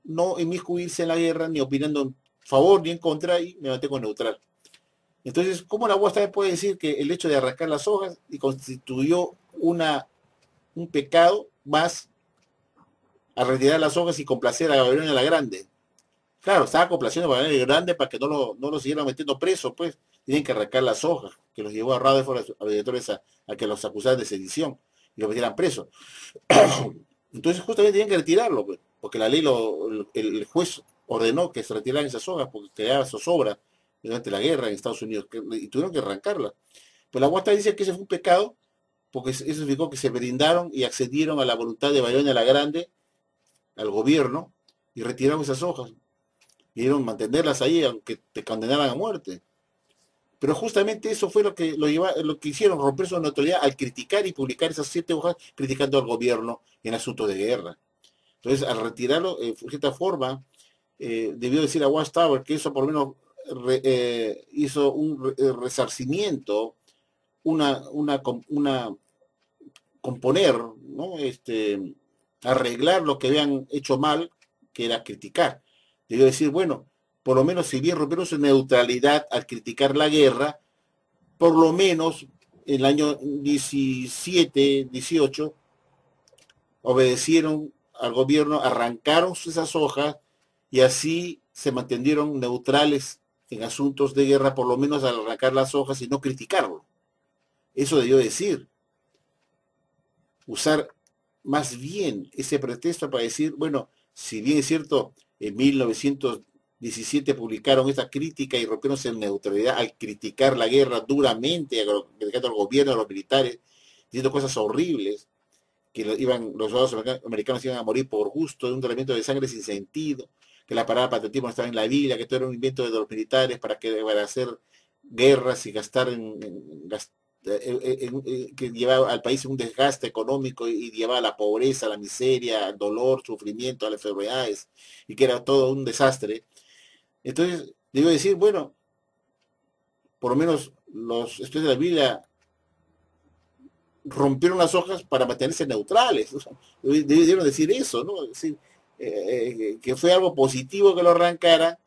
no inmiscuirse en la guerra ni opinando en favor ni en contra y me mantengo neutral. Entonces, ¿cómo la UAS puede decir que el hecho de arrancar las hojas y constituyó un pecado más a retirar las hojas y complacer a Babilonia la Grande? Claro, estaba complaciendo a Babilonia la Grande para que no lo siguieran metiendo preso, pues tienen que arrancar las hojas, que los llevó a Rutherford a que los acusaran de sedición. y lo metieran preso. Entonces justamente tenían que retirarlo, pues, porque la ley, el juez ordenó que se retiraran esas sogas porque quedaba zozobra durante la guerra en Estados Unidos y tuvieron que arrancarla. Pues la Guasta dice que ese fue un pecado porque eso significó que se brindaron y accedieron a la voluntad de Bayoña la Grande, al gobierno, y retiraron esas hojas. Y dieron mantenerlas ahí aunque te condenaran a muerte. Pero justamente eso fue lo que hicieron, romper su neutralidad al criticar y publicar esas 7 hojas criticando al gobierno en asuntos de guerra. Entonces, al retirarlo, de cierta forma, debió decir a Watchtower que eso por lo menos hizo un resarcimiento, una componer, ¿no? Arreglar lo que habían hecho mal, que era criticar. Debió decir, bueno, por lo menos si bien rompieron su neutralidad al criticar la guerra, por lo menos en el año 17, 18, obedecieron al gobierno, arrancaron esas hojas y así se mantuvieron neutrales en asuntos de guerra, por lo menos al arrancar las hojas y no criticarlo. Eso debió decir. Usar más bien ese pretexto para decir, bueno, si bien es cierto, en 1917 publicaron esta crítica y rompieron en neutralidad al criticar la guerra duramente, criticando al gobierno, a los militares, diciendo cosas horribles, que los soldados americanos iban a morir por gusto de un tratamiento de sangre sin sentido, que la palabra patriotismo estaba en la Biblia, que todo era un invento de los militares para hacer guerras y gastar que llevaba al país en un desgaste económico y llevaba a la pobreza, a la miseria, al dolor, sufrimiento, a las enfermedades, y que era todo un desastre. Entonces, debo decir, bueno, por lo menos los estudios de la Biblia rompieron las hojas para mantenerse neutrales. O sea, debieron decir eso, ¿no? Es decir, que fue algo positivo que lo arrancara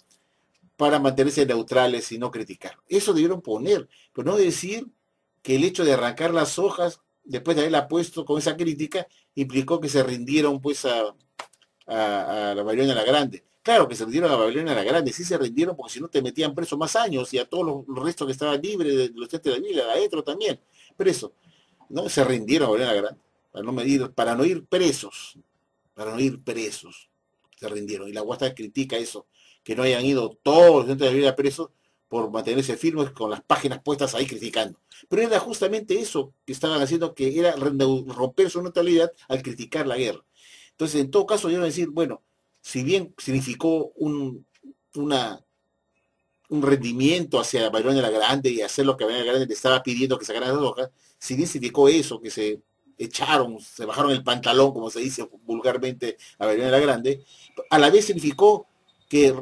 para mantenerse neutrales y no criticar. Eso debieron poner, pero no decir que el hecho de arrancar las hojas, después de haberla puesto con esa crítica, implicó que se rindieron pues a la Babilonia la Grande. Claro que se rindieron a la Babilonia la Grande, sí se rindieron porque si no te metían preso más años y a todos los restos que estaban libres de los estudiantes de la Biblia, a Etro también, preso. ¿No? Se rindieron a Babilonia la Grande, para no ir presos, se rindieron. Y la Guasta critica eso, que no hayan ido todos los estudiantes de la Biblia presos por mantenerse firmes con las páginas puestas ahí criticando. Pero era justamente eso que estaban haciendo, que era romper su neutralidad al criticar la guerra. Entonces, en todo caso, yo voy a decir, bueno, si bien significó un rendimiento hacia Babilonia la Grande y hacer lo que Babilonia la Grande le estaba pidiendo que sacaran las hojas, si bien significó eso, que se echaron, se bajaron el pantalón, como se dice vulgarmente a Babilonia la Grande, a la vez significó que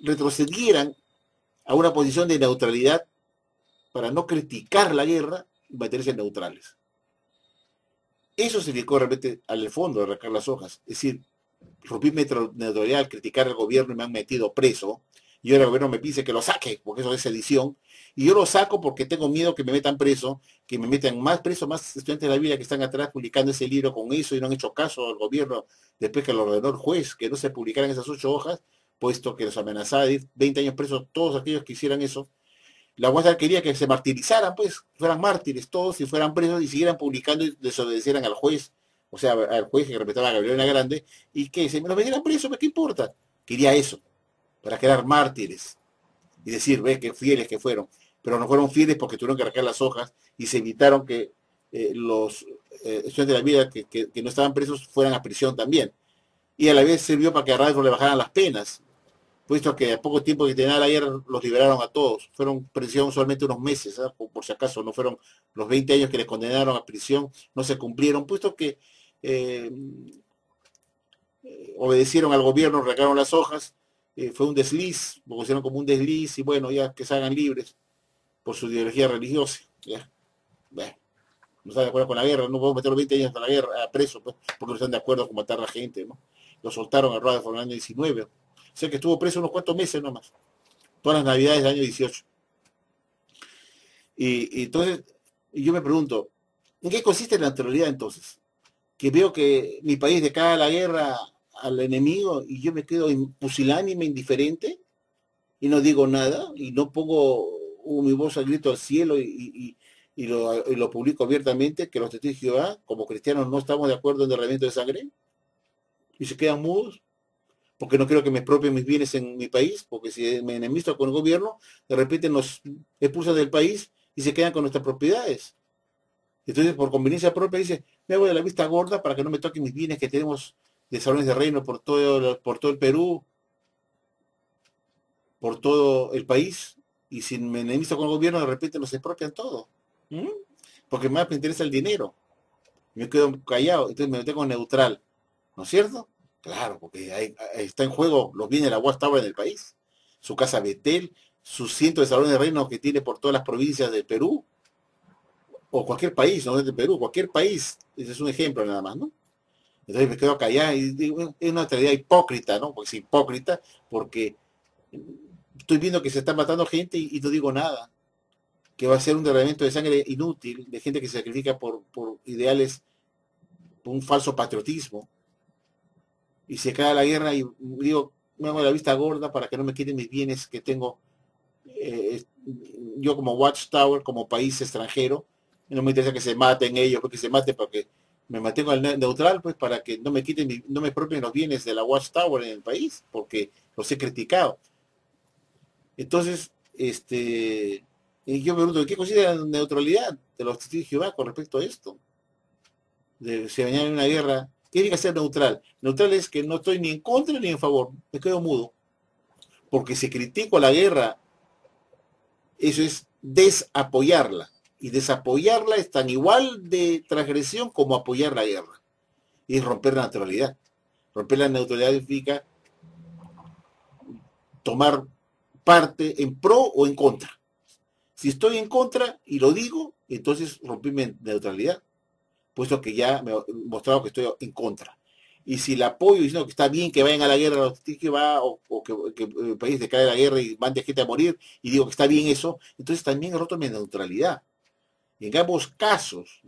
retrocedieran a una posición de neutralidad para no criticar la guerra y mantenerse neutrales. Eso significó realmente al fondo de arrancar las hojas. Es decir, rompí mi neutralidad al criticar al gobierno y me han metido preso. Y ahora el gobierno me pide que lo saque, porque eso es sedición. Y yo lo saco porque tengo miedo que me metan preso, que me metan más preso, más estudiantes de la Biblia que están atrás publicando ese libro con eso y no han hecho caso al gobierno después que lo ordenó el juez, que no se publicaran esas 8 hojas, puesto que los amenazaba de 20 años presos todos aquellos que hicieran eso. La UASA quería que se martirizaran, pues, fueran mártires todos y fueran presos y siguieran publicando y desobedecieran al juez, o sea, al juez que respetaba a Gabriela Grande, y que se me los metieran presos, ¿qué importa? Quería eso, para quedar mártires y decir, ve, qué fieles que fueron, pero no fueron fieles porque tuvieron que arrancar las hojas y se evitaron que los estudiantes de la vida que no estaban presos fueran a prisión también. Y a la vez sirvió para que a Radford le bajaran las penas, puesto que a poco tiempo que tenía la guerra los liberaron a todos. Fueron prisión solamente unos meses, ¿eh? Por si acaso, no fueron los 20 años que les condenaron a prisión, no se cumplieron, puesto que eh, obedecieron al gobierno, arrancaron las hojas, fue un desliz, lo pusieron como un desliz y bueno, ya que se hagan libres por su ideología religiosa. Ya. Bueno, no están de acuerdo con la guerra, no podemos meter los 20 años a la guerra a preso, pues, porque no están de acuerdo con matar a la gente, ¿no? Lo soltaron a Rutherford en el año 19. O sea que estuvo preso unos cuantos meses nomás. Todas las navidades del año 18. Y entonces, yo me pregunto, ¿en qué consiste la neutralidad entonces? Que veo que mi país declara la guerra al enemigo y yo me quedo pusilánime, indiferente, y no digo nada, y no pongo mi voz al grito al cielo y lo publico abiertamente, que los testigos de Jehová, como cristianos, no estamos de acuerdo en el derramamiento de sangre, y se quedan mudos, porque no quiero que me expropien mis bienes en mi país, porque si me enemisto con el gobierno, de repente nos expulsan del país y se quedan con nuestras propiedades. Entonces, por conveniencia propia, dice, me hago de la vista gorda para que no me toquen mis bienes que tenemos de salones de reino por todo el Perú, por todo el país, y si me enemisto con el gobierno, de repente nos expropian todo. ¿Mm? Porque más me interesa el dinero. Me quedo callado, entonces me mantengo neutral. ¿No es cierto? Claro, porque ahí está en juego los bienes de la Watchtower en el país. Su casa Betel, sus cientos de salones de reino que tiene por todas las provincias del Perú, o cualquier país, no es de Perú, cualquier país. Ese es un ejemplo nada más, ¿no? Entonces me quedo callado y digo, es una realidad hipócrita, ¿no? Porque es hipócrita, porque estoy viendo que se está matando gente y no digo nada. Que va a ser un derramamiento de sangre inútil, de gente que se sacrifica por ideales, por un falso patriotismo. Y se cae la guerra y digo, me hago la vista gorda para que no me quiten mis bienes que tengo yo como Watchtower, como país extranjero. Y no me interesa que se maten ellos, porque se maten porque me mantengo al neutral, pues para que no me quiten, no me expropien los bienes de la Watchtower en el país, porque los he criticado. Entonces, y yo me pregunto, ¿qué considera la neutralidad de los testigos de Jehová con respecto a esto? De si venía una guerra, ¿qué tiene que ser neutral? Neutral es que no estoy ni en contra ni en favor, me quedo mudo. Porque si critico la guerra, eso es desapoyarla. Y desapoyarla es tan igual de transgresión como apoyar la guerra. Y es romper la neutralidad. Romper la neutralidad significa tomar parte en pro o en contra. Si estoy en contra y lo digo, entonces rompí mi neutralidad, puesto que ya me he mostrado que estoy en contra. Y si la apoyo diciendo que está bien que vayan a la guerra los que va, o que el país declare la guerra y mande gente a morir, y digo que está bien eso, entonces también he roto mi neutralidad. Y en ambos casos,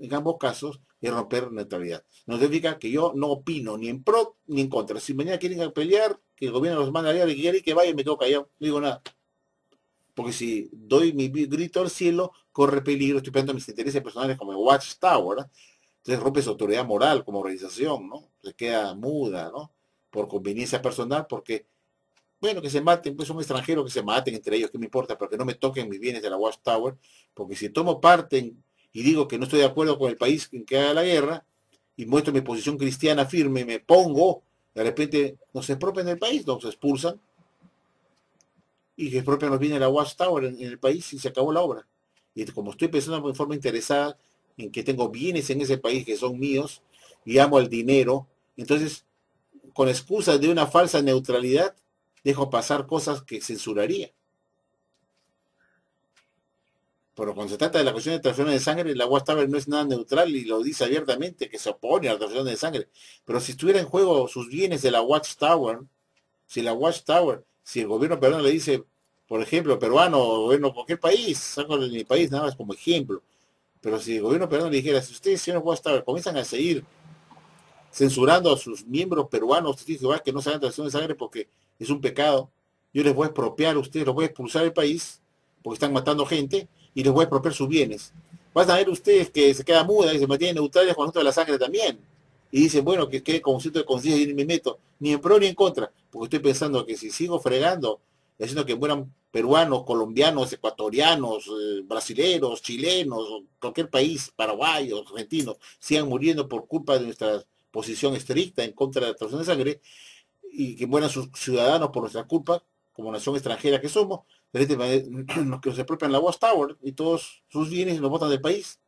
es romper neutralidad. No significa que yo no opino ni en pro ni en contra. Si mañana quieren pelear, que el gobierno los manda a la guerra y quiere que vayan, me quedo callado, no digo nada. Porque si doy mi grito al cielo, corre peligro, estoy poniendo mis intereses personales como el Watchtower, ¿no? Entonces rompe su autoridad moral como organización, ¿no? Se queda muda, ¿no? Por conveniencia personal, porque, bueno, que se maten, pues son extranjeros que se maten entre ellos, ¿qué me importa? Pero que no me toquen mis bienes de la Watchtower, porque si tomo parte y digo que no estoy de acuerdo con el país en que haga la guerra, y muestro mi posición cristiana firme, me pongo, de repente nos expropian del país, nos expulsan, y que expropian los bienes de la Watchtower en el país y se acabó la obra. Y como estoy pensando en forma interesada en que tengo bienes en ese país que son míos y amo el dinero, entonces con excusas de una falsa neutralidad dejo pasar cosas que censuraría. Pero cuando se trata de la cuestión de transfusión de sangre, la Watchtower no es nada neutral y lo dice abiertamente que se opone a la transfusión de sangre. Pero si estuviera en juego sus bienes de la Watchtower, si el gobierno peruano le dice, por ejemplo, peruano o gobierno de cualquier país, saco de mi país nada más como ejemplo, pero si el gobierno peruano le dijera, si ustedes, señor Watchtower, comienzan a seguir censurando a sus miembros peruanos, que no se hagan transfusión de sangre porque es un pecado, yo les voy a expropiar a ustedes, los voy a expulsar del país porque están matando gente y les voy a expropiar sus bienes. Van a ver ustedes que se queda muda y se mantienen neutrales con esto de la sangre también. Y dicen, bueno, que quede concepto de conciencia y ni me meto, ni en pro ni en contra, porque estoy pensando que si sigo fregando, haciendo que mueran peruanos, colombianos, ecuatorianos, brasileros, chilenos, cualquier país, paraguayos, argentinos, sigan muriendo por culpa de nuestra posición estricta en contra de la transfusión de sangre, y que mueran sus ciudadanos por nuestra culpa, como nación extranjera que somos, de este manera, los que se apropian la Watchtower y todos sus bienes los botan del país,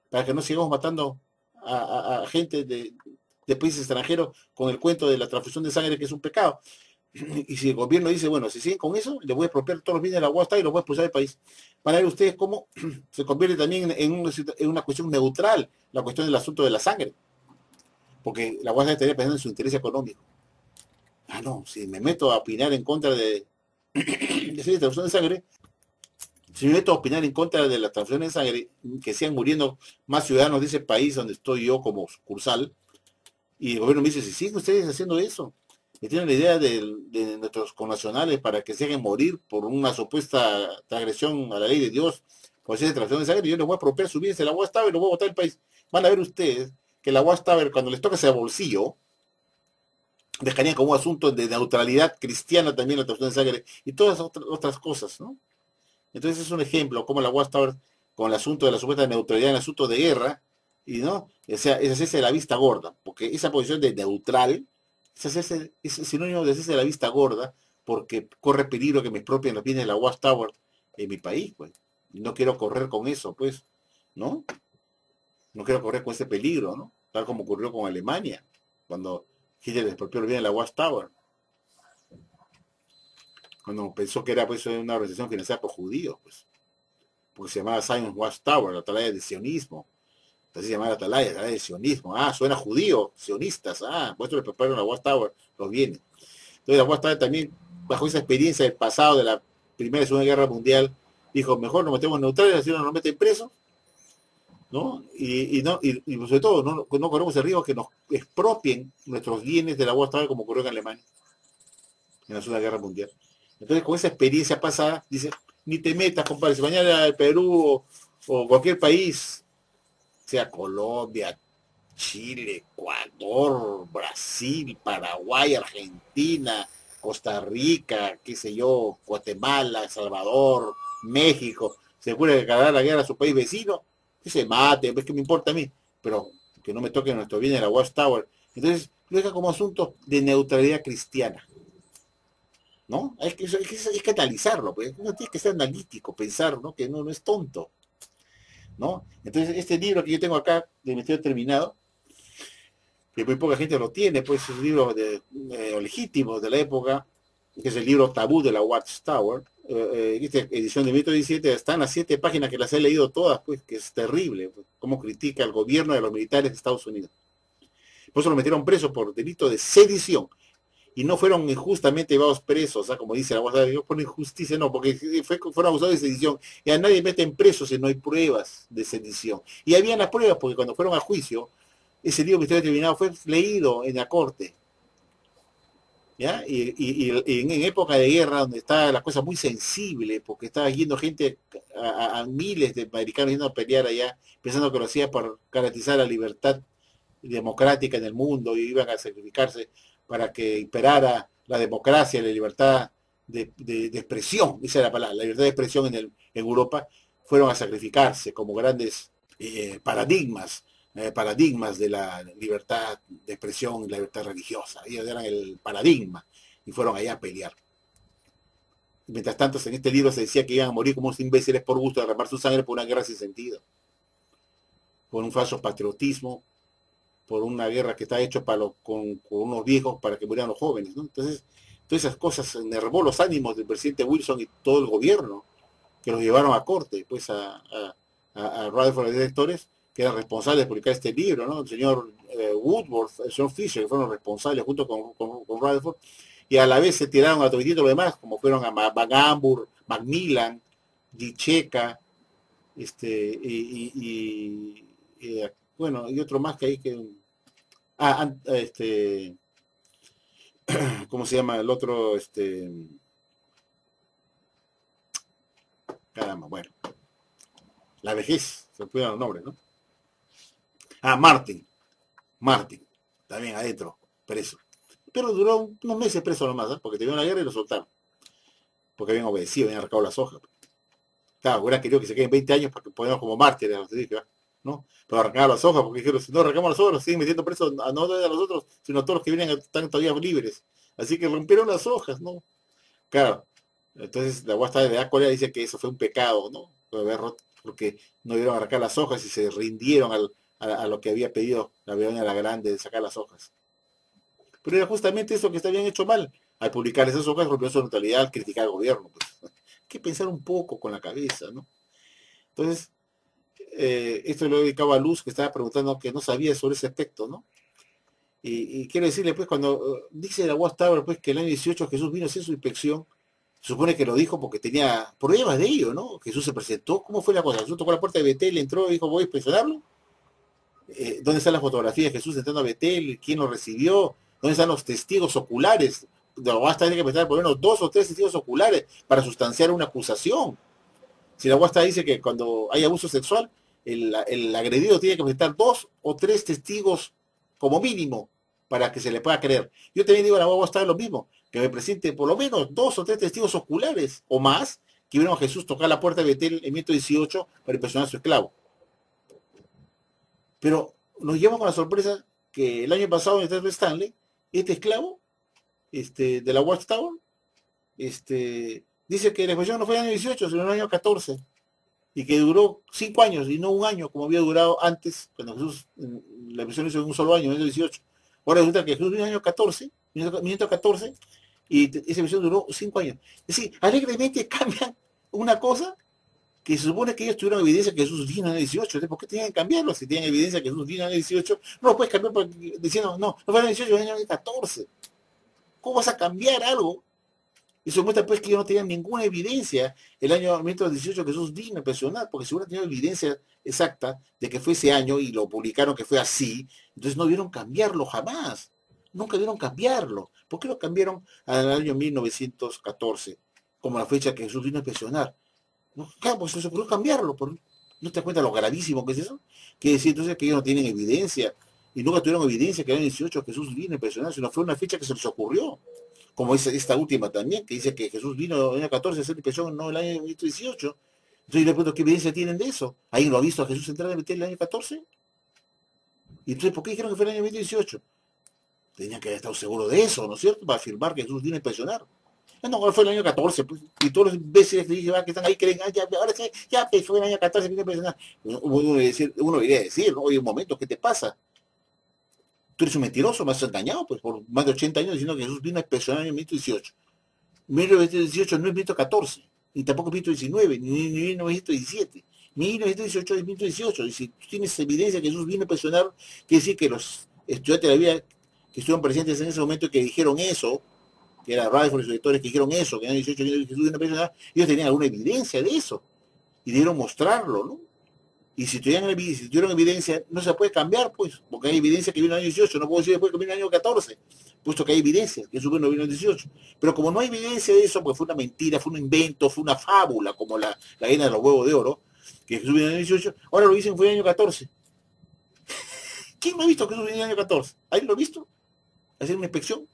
para que no sigamos matando a gente de países extranjeros con el cuento de la transfusión de sangre, que es un pecado. Y si el gobierno dice, bueno, si siguen con eso, le voy a expropiar todos los bienes de la Watchtower y los voy a expulsar del país. Para ver ustedes cómo se convierte también en una cuestión neutral, la cuestión del asunto de la sangre. Porque la Watchtower estaría pensando en su interés económico. Ah, no, si me meto a opinar en contra de esa transfusión de sangre, si me meto a opinar en contra de la transfusión de sangre, que sigan muriendo más ciudadanos de ese país donde estoy yo como sucursal, y el gobierno me dice, si siguen ustedes haciendo eso, que tienen la idea de nuestros connacionales para que se hagan morir por una supuesta transgresión a la ley de Dios, por ser de transfusión de sangre, yo les voy a apropiar su bienes de la Watchtower y los voy a botar del país. Van a ver ustedes que la Watchtower, cuando les toca ese bolsillo, dejarían como un asunto de neutralidad cristiana también la transfusión de sangre y todas otras cosas, ¿no? Entonces es un ejemplo como la Watchtower, con el asunto de la supuesta neutralidad en el asunto de guerra, y no, o sea, es hacerse de la vista gorda, porque esa posición de neutral es sinónimo de hacerse de la vista gorda, porque corre peligro que me expropien los bienes de la Watchtower en mi país, pues. Y no quiero correr con eso, pues, ¿no? No quiero correr con ese peligro, ¿no? Tal como ocurrió con Alemania, cuando Hitler expropió los bienes de la Watchtower, cuando pensó que era pues una organización financiada por judíos, pues, porque se llamaba Zion Watchtower, la atalaya de sionismo. Entonces se llama la atalaya de sionismo. Ah, suena judío, sionistas. Ah, vuestros le prepararon la Watchtower, los bienes. Entonces la Watchtower también, bajo esa experiencia del pasado de la Primera y Segunda Guerra Mundial, dijo, mejor nos metemos neutrales, así no nos meten presos, ¿no? Y sobre todo, no corremos el riesgo que nos expropien nuestros bienes de la Watchtower como ocurrió en Alemania, en la Segunda Guerra Mundial. Entonces, con esa experiencia pasada, dice, ni te metas, compadre, si mañana el Perú o cualquier país, sea Colombia, Chile, Ecuador, Brasil, Paraguay, Argentina, Costa Rica, qué sé yo, Guatemala, El Salvador, México, se puede declarar la guerra a su país vecino, que se mate, es que me importa a mí, pero que no me toque nuestro bien en la Watchtower. Entonces, lo deja como asunto de neutralidad cristiana, ¿no? Hay que analizarlo, pues uno tiene que ser analítico, pensar, ¿no? Que no es tonto, ¿no? Entonces, este libro que yo tengo acá, de Misterio Terminado, que muy poca gente lo tiene, pues es un libro legítimo de la época, que es el libro Tabú de la Watchtower. Esta edición de 1917 están las 7 páginas que las he leído todas, pues, que es terrible, pues, cómo critica el gobierno de los militares de Estados Unidos. Por eso lo metieron preso por delito de sedición. Y no fueron injustamente llevados presos, ¿sabes? Como dice la Watchtower, por injusticia no, porque fueron acusados de sedición. Y a nadie meten presos si no hay pruebas de sedición. Y habían las pruebas, porque cuando fueron a juicio, ese libro Misterio Terminado fue leído en la corte, ¿ya? Y en época de guerra, donde estaba la cosa muy sensible, porque estaba yendo gente, a miles de americanos yendo a pelear allá, pensando que lo hacía para garantizar la libertad democrática en el mundo, y iban a sacrificarse para que imperara la democracia, la libertad de expresión, esa es la palabra, la libertad de expresión en Europa, fueron a sacrificarse como grandes paradigmas de la libertad de expresión y la libertad religiosa. Ellos eran el paradigma y fueron allá a pelear. Mientras tanto, en este libro se decía que iban a morir como unos imbéciles por gusto de derramar su sangre por una guerra sin sentido, por un falso patriotismo, por una guerra que está hecha con unos viejos para que murieran los jóvenes, ¿no? Entonces, todas esas cosas enervó los ánimos del presidente Wilson y todo el gobierno, que los llevaron a corte, pues a Rutherford, los directores, que eran responsables de publicar este libro, ¿no? El señor Woodworth, el señor Fisher, que fueron responsables junto con Rutherford, y a la vez se tiraron a todos los demás, como fueron a McGambur, Macmillan, Dicheca, bueno, y otro más que hay que... ¿cómo se llama el otro? Caramba, bueno, la vejez, se me olvidan los nombres, ¿no? Martin, también adentro, preso. Pero duró unos meses preso nomás, ¿eh? Porque tuvieron la guerra y lo soltaron. Porque habían obedecido, habían arrancado las hojas. Claro, hubieran querido que se queden 20 años para que ponernos como mártires, ¿no? Pero arrancaban las hojas, porque dijeron, si no arrancamos las hojas, nos siguen metiendo presos a no a los otros, sino a todos los que vienen están todavía libres. Así que rompieron las hojas, ¿no? Claro. Entonces la Watchtower de Corea dice que eso fue un pecado, ¿no? Porque no dieron arrancar las hojas y se rindieron a lo que había pedido la Begoña la Grande de sacar las hojas. Pero era justamente eso que habían hecho mal. Al publicar esas hojas rompió su neutralidad, al criticar al gobierno. Pues. Hay que pensar un poco con la cabeza, ¿no? Entonces, esto lo dedicaba a Luz, que estaba preguntando que no sabía sobre ese aspecto, ¿no? Y quiero decirle, pues, cuando dice la Watchtower, pues, que el año 18 Jesús vino a hacer su inspección, se supone que lo dijo porque tenía pruebas de ello, ¿no? Jesús se presentó, ¿cómo fue la cosa? Jesús tocó la puerta de Betel, entró y dijo, voy a inspeccionarlo. ¿Dónde están las fotografías de Jesús entrando a Betel? ¿Quién lo recibió? ¿Dónde están los testigos oculares? Vas a tener que presentar por lo menos 2 o 3 testigos oculares para sustanciar una acusación. Si la Guasta dice que cuando hay abuso sexual, el agredido tiene que presentar 2 o 3 testigos como mínimo para que se le pueda creer. Yo también digo a la Guasta lo mismo, que me presente por lo menos 2 o 3 testigos oculares o más que vieron a Jesús tocar la puerta de Betel en 118 para impresionar a su esclavo. Pero nos llevamos con la sorpresa que el año pasado en el Teatro Stanley, este esclavo de la Watchtower, dice que la expresión no fue en el año 18, sino en el año 14, y que duró 5 años y no un año, como había durado antes, cuando Jesús, la expresión hizo en un solo año, en el año 18. Ahora resulta que Jesús vino en el año 14, 1914, y esa expresión duró 5 años. Es decir, alegremente cambian una cosa que se supone que ellos tuvieron evidencia que Jesús vino en el 18. Entonces, ¿por qué tienen que cambiarlo? Si tienen evidencia que Jesús vino en el 18, no lo puedes cambiar diciendo, no fue en el 18, fue en el 14. ¿Cómo vas a cambiar algo? Eso muestra pues que ellos no tenían ninguna evidencia el año 1918 que Jesús vino a impresionar, porque si hubieran tenido evidencia exacta de que fue ese año y lo publicaron que fue así, entonces no vieron cambiarlo jamás. Nunca vieron cambiarlo. ¿Por qué lo cambiaron al año 1914 como la fecha que Jesús vino a impresionar? No, claro, pues se ocurrió cambiarlo. ¿No te das cuenta lo gravísimo que es eso? Que decir entonces que ellos no tienen evidencia y nunca tuvieron evidencia que en el 18 Jesús vino a impresionar, sino fue una fecha que se les ocurrió. Como esta última también, que dice que Jesús vino en el año 14 a hacer impresión, no el año 18. Entonces yo le pregunto, ¿qué evidencia tienen de eso? ¿Alguien lo ha visto a Jesús entrar a meter el año 14? ¿Y entonces por qué dijeron que fue el año 18? Tenían que haber estado seguros de eso, ¿no es cierto? Para afirmar que Jesús vino a impresionar. No, fue el año 14, pues, y todos los imbéciles que están ahí creen, ya, ahora sí, ya pues, fue el año 14 que vino a impresionar. Uno debería decir, ¿no? Oye, un momento, ¿qué te pasa? Tú eres un mentiroso, me has engañado, pues, por más de 80 años diciendo que Jesús vino a impresionar en el 1918. 1918 no es 1914, ni tampoco es 1919, ni 1917. 1918 es 1918. Y si tú tienes evidencia que Jesús vino a impresionar, quiere decir que los estudiantes de la Biblia que estuvieron presentes en ese momento y que dijeron eso, que era Radford y sus lectores que dijeron eso, que en el 18 Jesús vino a impresionar, ellos tenían alguna evidencia de eso y debieron mostrarlo, ¿no? Y si tuvieron evidencia, no se puede cambiar, pues, porque hay evidencia que vino en el año 18, no puedo decir después que vino en el año 14, puesto que hay evidencia que Jesús no vino en el 18. Pero como no hay evidencia de eso, pues fue una mentira, fue un invento, fue una fábula, como la gallina de los huevos de oro, que Jesús vino en el 18, ahora lo dicen fue en el año 14. ¿Quién no ha visto que Jesús vino en el año 14? ¿Alguien lo ha visto? ¿Hacer una inspección?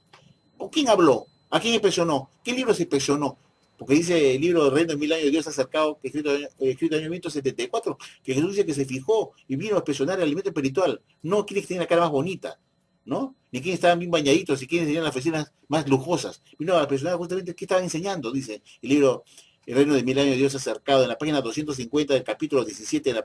¿Con quién habló? ¿A quién inspeccionó? ¿Qué libro se inspeccionó? Porque dice el libro del Reino de Mil Años de Dios acercado, escrito en el año 1974, que Jesús dice que se fijó y vino a inspeccionar el alimento espiritual. No quienes tenían la cara más bonita, ¿no? Ni quienes estaban bien bañaditos, ni quienes tenían las oficinas más lujosas. Vino a inspeccionar justamente qué estaban enseñando, dice el libro El Reino de Mil Años de Dios acercado, en la página 250 del capítulo 17, en el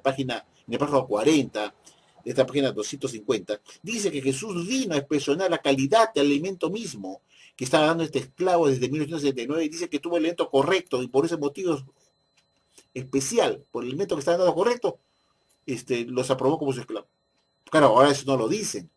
párrafo 40, de esta página 250, dice que Jesús vino a inspeccionar la calidad del alimento mismo que estaba dando este esclavo desde 1979, y dice que tuvo el alimento correcto, y por ese motivo especial, por el alimento que estaba dando correcto, los aprobó como su esclavo. Claro, ahora eso no lo dicen.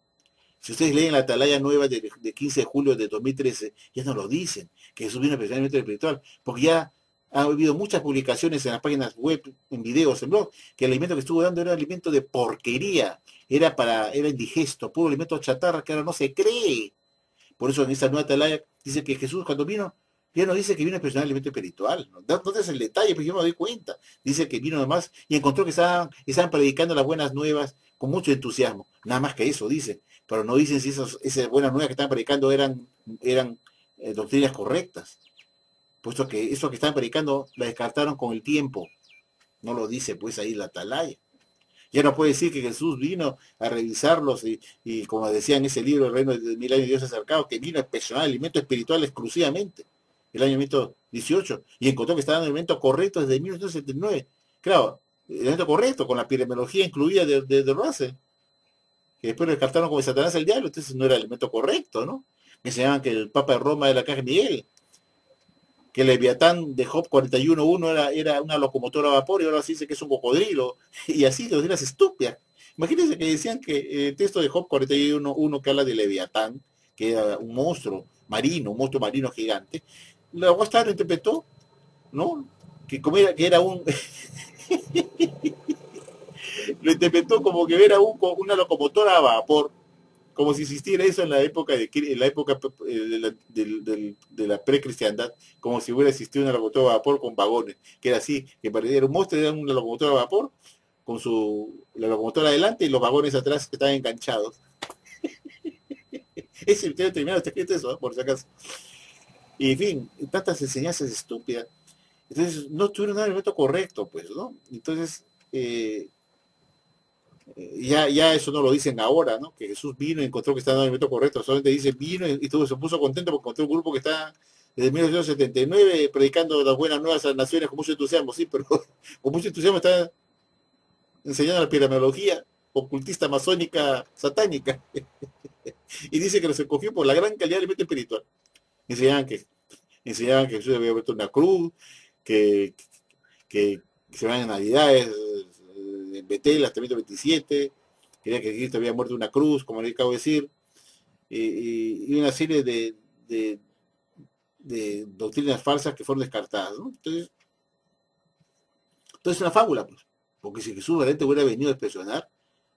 Si ustedes leen la Atalaya Nueva de 15 de julio de 2013, ya no lo dicen, que Jesús vino especialmente espiritual, porque ya ha habido muchas publicaciones en las páginas web, en videos, en blog, que el alimento que estuvo dando era alimento de porquería, era indigesto, puro alimento chatarra que ahora no se cree. Por eso en esta nueva Atalaya dice que Jesús cuando vino, ya no dice que vino a expresionar el alimento espiritual, no es el detalle, porque yo me doy cuenta. Dice que vino nomás y encontró que estaban predicando las buenas nuevas con mucho entusiasmo. Nada más que eso dice, pero no dicen si esas buenas nuevas que estaban predicando eran doctrinas correctas, puesto que eso que estaban predicando la descartaron con el tiempo. No lo dice pues ahí la Atalaya. Ya no puede decir que Jesús vino a revisarlos y como decía en ese libro, El Reino de Mil Años de Dios acercado, que vino a inspeccionar el alimento espiritual exclusivamente, el año 1918, y encontró que estaba en el alimento correcto desde 1979. Claro, el alimento correcto, con la epidemiología incluida de Russell, que después lo descartaron como Satanás el diablo, entonces no era el alimento correcto, ¿no? Me enseñaban que el Papa de Roma era Arcángel Miguel, que el Leviatán de Job 41.1 era una locomotora a vapor, y ahora se dice que es un cocodrilo, y así, doctrinas estúpidas. Imagínense que decían que el texto de Job 41.1 que habla de Leviatán, que era un monstruo marino gigante, la Guasta lo interpretó, ¿no? Que era un... lo interpretó como que era una locomotora a vapor, como si existiera eso en la época de la precristiandad, como si hubiera existido una locomotora a vapor con vagones, que era así, que parecía un monstruo, era una locomotora a vapor, con la locomotora adelante y los vagones atrás que estaban enganchados. Ese video terminado está escrito eso, ¿no? Por si acaso. Y en fin, tantas enseñanzas estúpidas. Entonces, no tuvieron nada en el momento correcto, pues, ¿no? Entonces, ya eso no lo dicen ahora, ¿no? Que Jesús vino y encontró que estaba en el momento correcto, solamente dice vino y todo se puso contento porque encontró un grupo que está desde 1979 predicando las buenas nuevas a las naciones con mucho entusiasmo, sí, pero con mucho entusiasmo está enseñando la piramidología ocultista masónica satánica y dice que los escogió por la gran calidad del elemento espiritual. Enseñaban que, enseñaban que Jesús había vuelto una cruz, que, que se van en Navidades, en Betel, hasta 27, quería que Cristo había muerto en una cruz, como le acabo de decir, y una serie de doctrinas falsas que fueron descartadas, ¿no? Entonces es una fábula, pues, porque si Jesús realmente hubiera venido a expresionar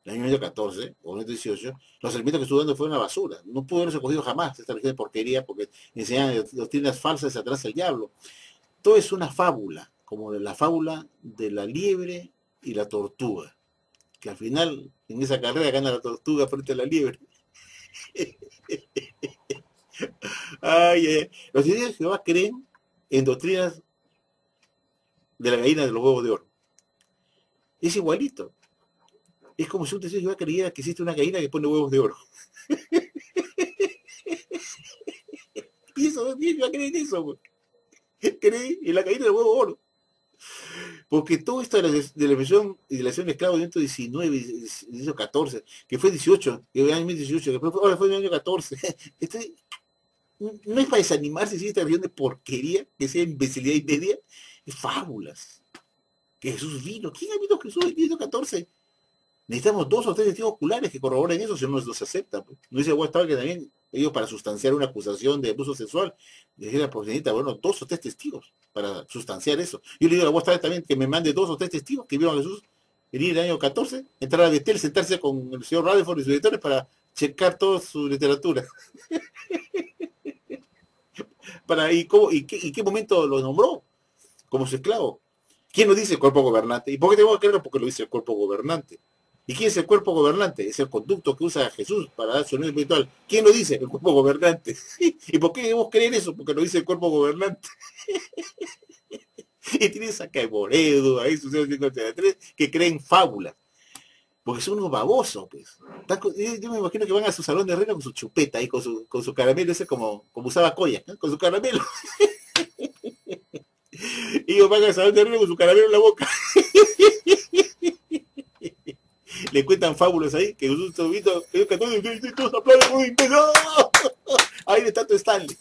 en el año 14 o en el 18, los alimentos que estuvo dando fueron una basura. No pudo haberse cogido jamás esta religión de porquería porque enseñan doctrinas falsas y atrás el diablo. Todo es una fábula, como la fábula de la liebre y la tortuga, que al final en esa carrera gana la tortuga frente a la liebre. Los testigos de Jehová creen en doctrinas de la gallina de los huevos de oro. Es igualito. Es como si un testigo de Jehová creyera que existe una gallina que pone huevos de oro. Y eso no tiene que creer en eso. Cree en la gallina del huevo de oro. Porque todo esto de la versión y de la acción de esclavos dentro de 19, 18, 14, que fue 18, que fue en el año 18, que ahora fue en el año 14. No es para desanimarse si esta religión de porquería, que sea imbecilidad y media, es fábulas. Que Jesús vino. ¿Quién ha visto a Jesús en el 1914? Necesitamos 2 o 3 testigos oculares que corroboren eso, si no nos acepta. Pues. No dice Westphal que también ellos para sustanciar una acusación de abuso sexual, decir a la proxeneta, bueno, 2 o 3 testigos para sustanciar eso. Yo le digo a Westphal también que me mande 2 o 3 testigos que vieron a Jesús venir el año 14, entrar a Betel, sentarse con el señor Rutherford y sus editores para checar toda su literatura. ¿Y qué momento lo nombró como su esclavo? ¿Quién lo dice? El cuerpo gobernante. ¿Y por qué tengo que creerlo? Porque lo dice el cuerpo gobernante. ¿Y quién es el cuerpo gobernante? Es el conducto que usa Jesús para dar su sonido espiritual. ¿Quién lo dice? El cuerpo gobernante. ¿Y por qué debemos creer eso? Porque lo dice el cuerpo gobernante. Y tienes a Caiboredo, ahí sus 153, que creen fábulas. Porque son unos babosos, pues. Yo me imagino que van a su salón de reino con su chupeta ahí, con su caramelo, ese como usaba Coya, ¿no? Con su caramelo. Y ellos van al salón de reino con su caramelo en la boca. Le cuentan fábulas ahí, que Jesús está visto, todos aplauden muy pesado. Ahí está tu Stanley.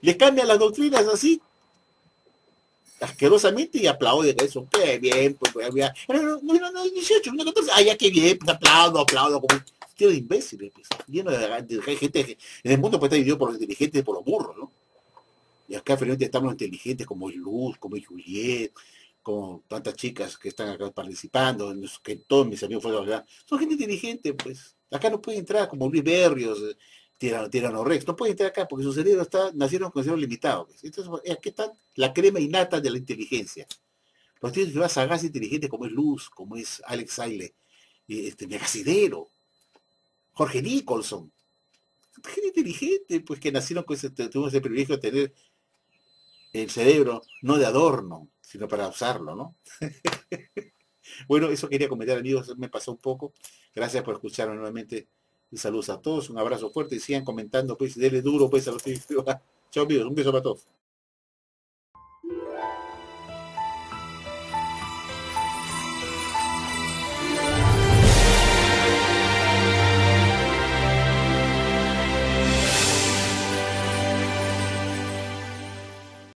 Les cambian las doctrinas así, asquerosamente, y aplauden eso. Qué bien, pues, no, 18, no, 14. Ya qué bien, pues aplaudo, como un tío de imbéciles, pues. Lleno de gente, en el mundo puede estar dividido por los inteligentes y por los burros, ¿no? Y acá finalmente estamos inteligentes como Luz, como Juliet, como tantas chicas que están acá participando, que todos mis amigos fueron allá. Son gente inteligente, pues. Acá no puede entrar como Luis Berrios, Tirano Rex, no puede entrar acá porque su cerebro nacieron con cerebro limitado. Pues. Entonces, aquí está la crema innata de la inteligencia. Los tíos que va sagaz e inteligente como es Luz, como es Alex Saile, Megasidero, Jorge Nicholson. Gente inteligente, pues que nacieron con tuvimos el privilegio de tener el cerebro no de adorno, sino para usarlo, ¿no? Bueno, eso quería comentar, amigos, me pasó un poco. Gracias por escucharme nuevamente. Y saludos a todos, un abrazo fuerte y sigan comentando, pues, denle duro, pues, a los que... Chao, amigos, un beso para todos.